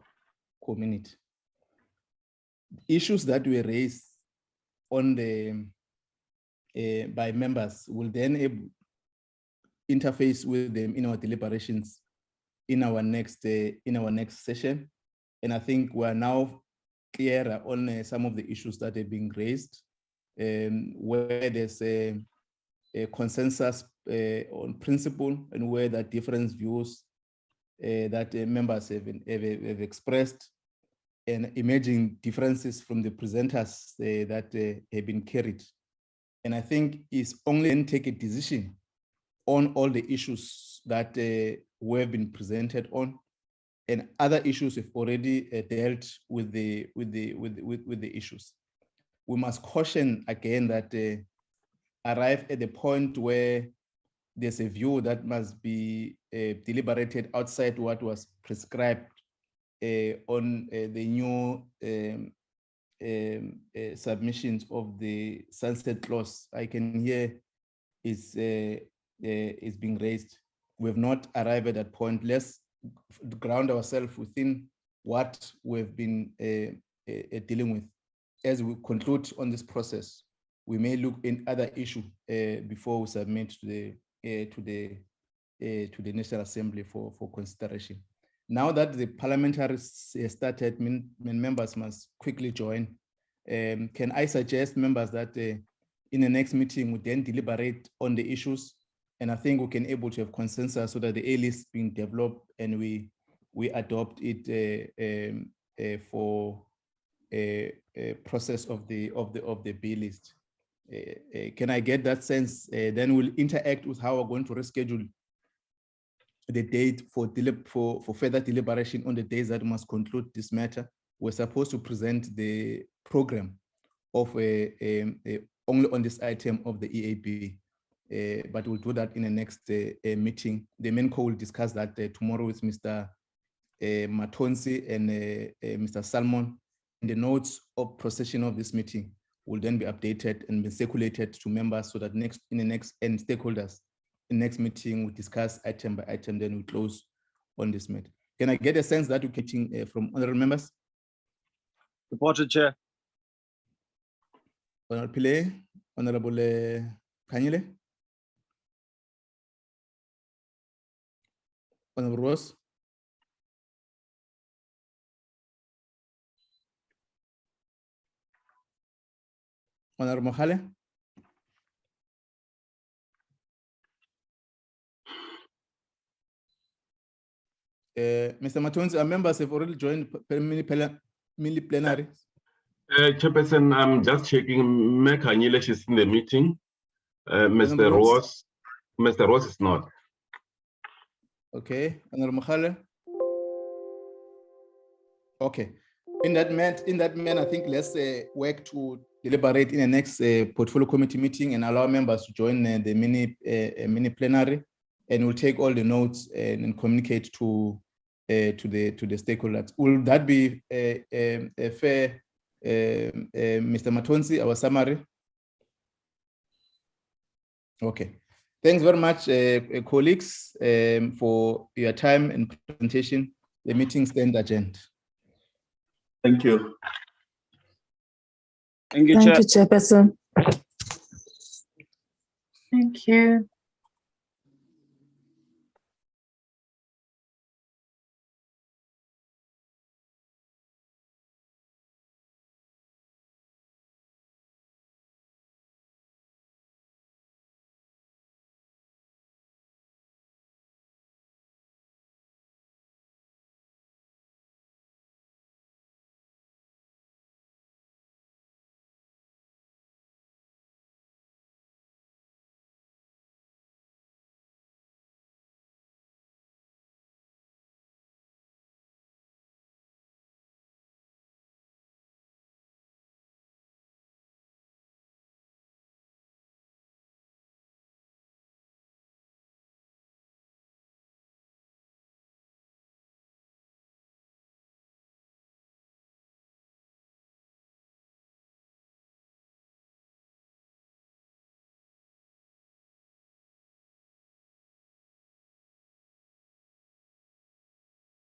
community. Issues that were raised on the by members will then interface with them in our deliberations in our next session. And I think we're now clearer on some of the issues that are being raised, where there's a consensus on principle and where there are different views that members have expressed, and emerging differences from the presenters that have been carried. And I think it's only then take a decision on all the issues that have been presented on, and other issues have already dealt with the issues. We must caution again that arrive at the point where there's a view that must be deliberated outside what was prescribed on the new submissions of the sunset clause. I can hear is being raised. We have not arrived at that point. Let's ground ourselves within what we've been dealing with. As we conclude on this process, we may look in other issue before we submit to the National Assembly for consideration. Now that the parliamentary started, members must quickly join. Can I suggest, members, that in the next meeting we then deliberate on the issues, and I think we can able to have consensus so that the A list being developed and we adopt it for a process of the B list. Can I get that sense? Then we'll interact with how we're going to reschedule the date for further deliberation on the days that must conclude this matter. We're supposed to present the program of only on this item of the EAB but we'll do that in the next meeting. The main co will discuss that tomorrow with Mr. Matonsi and Mr. Salmon. And the notes of procession of this meeting will then be updated and be circulated to members so that and stakeholders in next meeting we discuss item by item, then we close on this matter. Can I get a sense that you're getting from honorable members? Supported, Chair. Honorable Pillay, Honorable Kanyile, Honorable Ross, Honorable Mohale, Mr. Matonzi, our members have already joined mini plenary. Chairperson, I'm just checking. Mekanyile, she's in the meeting. Mr. Ross is not. Okay, Honorable Mohale. Okay. In that man, I think let's work to deliberate in the next portfolio committee meeting and allow members to join the mini plenary, and we'll take all the notes and communicate to the stakeholders. Will that be a fair, Mr. Matonsi, our summary? Okay. Thanks very much, colleagues, for your time and presentation. The meeting stands adjourned. Thank you. Thank you, Thank Chair. you, Chairperson. Thank you.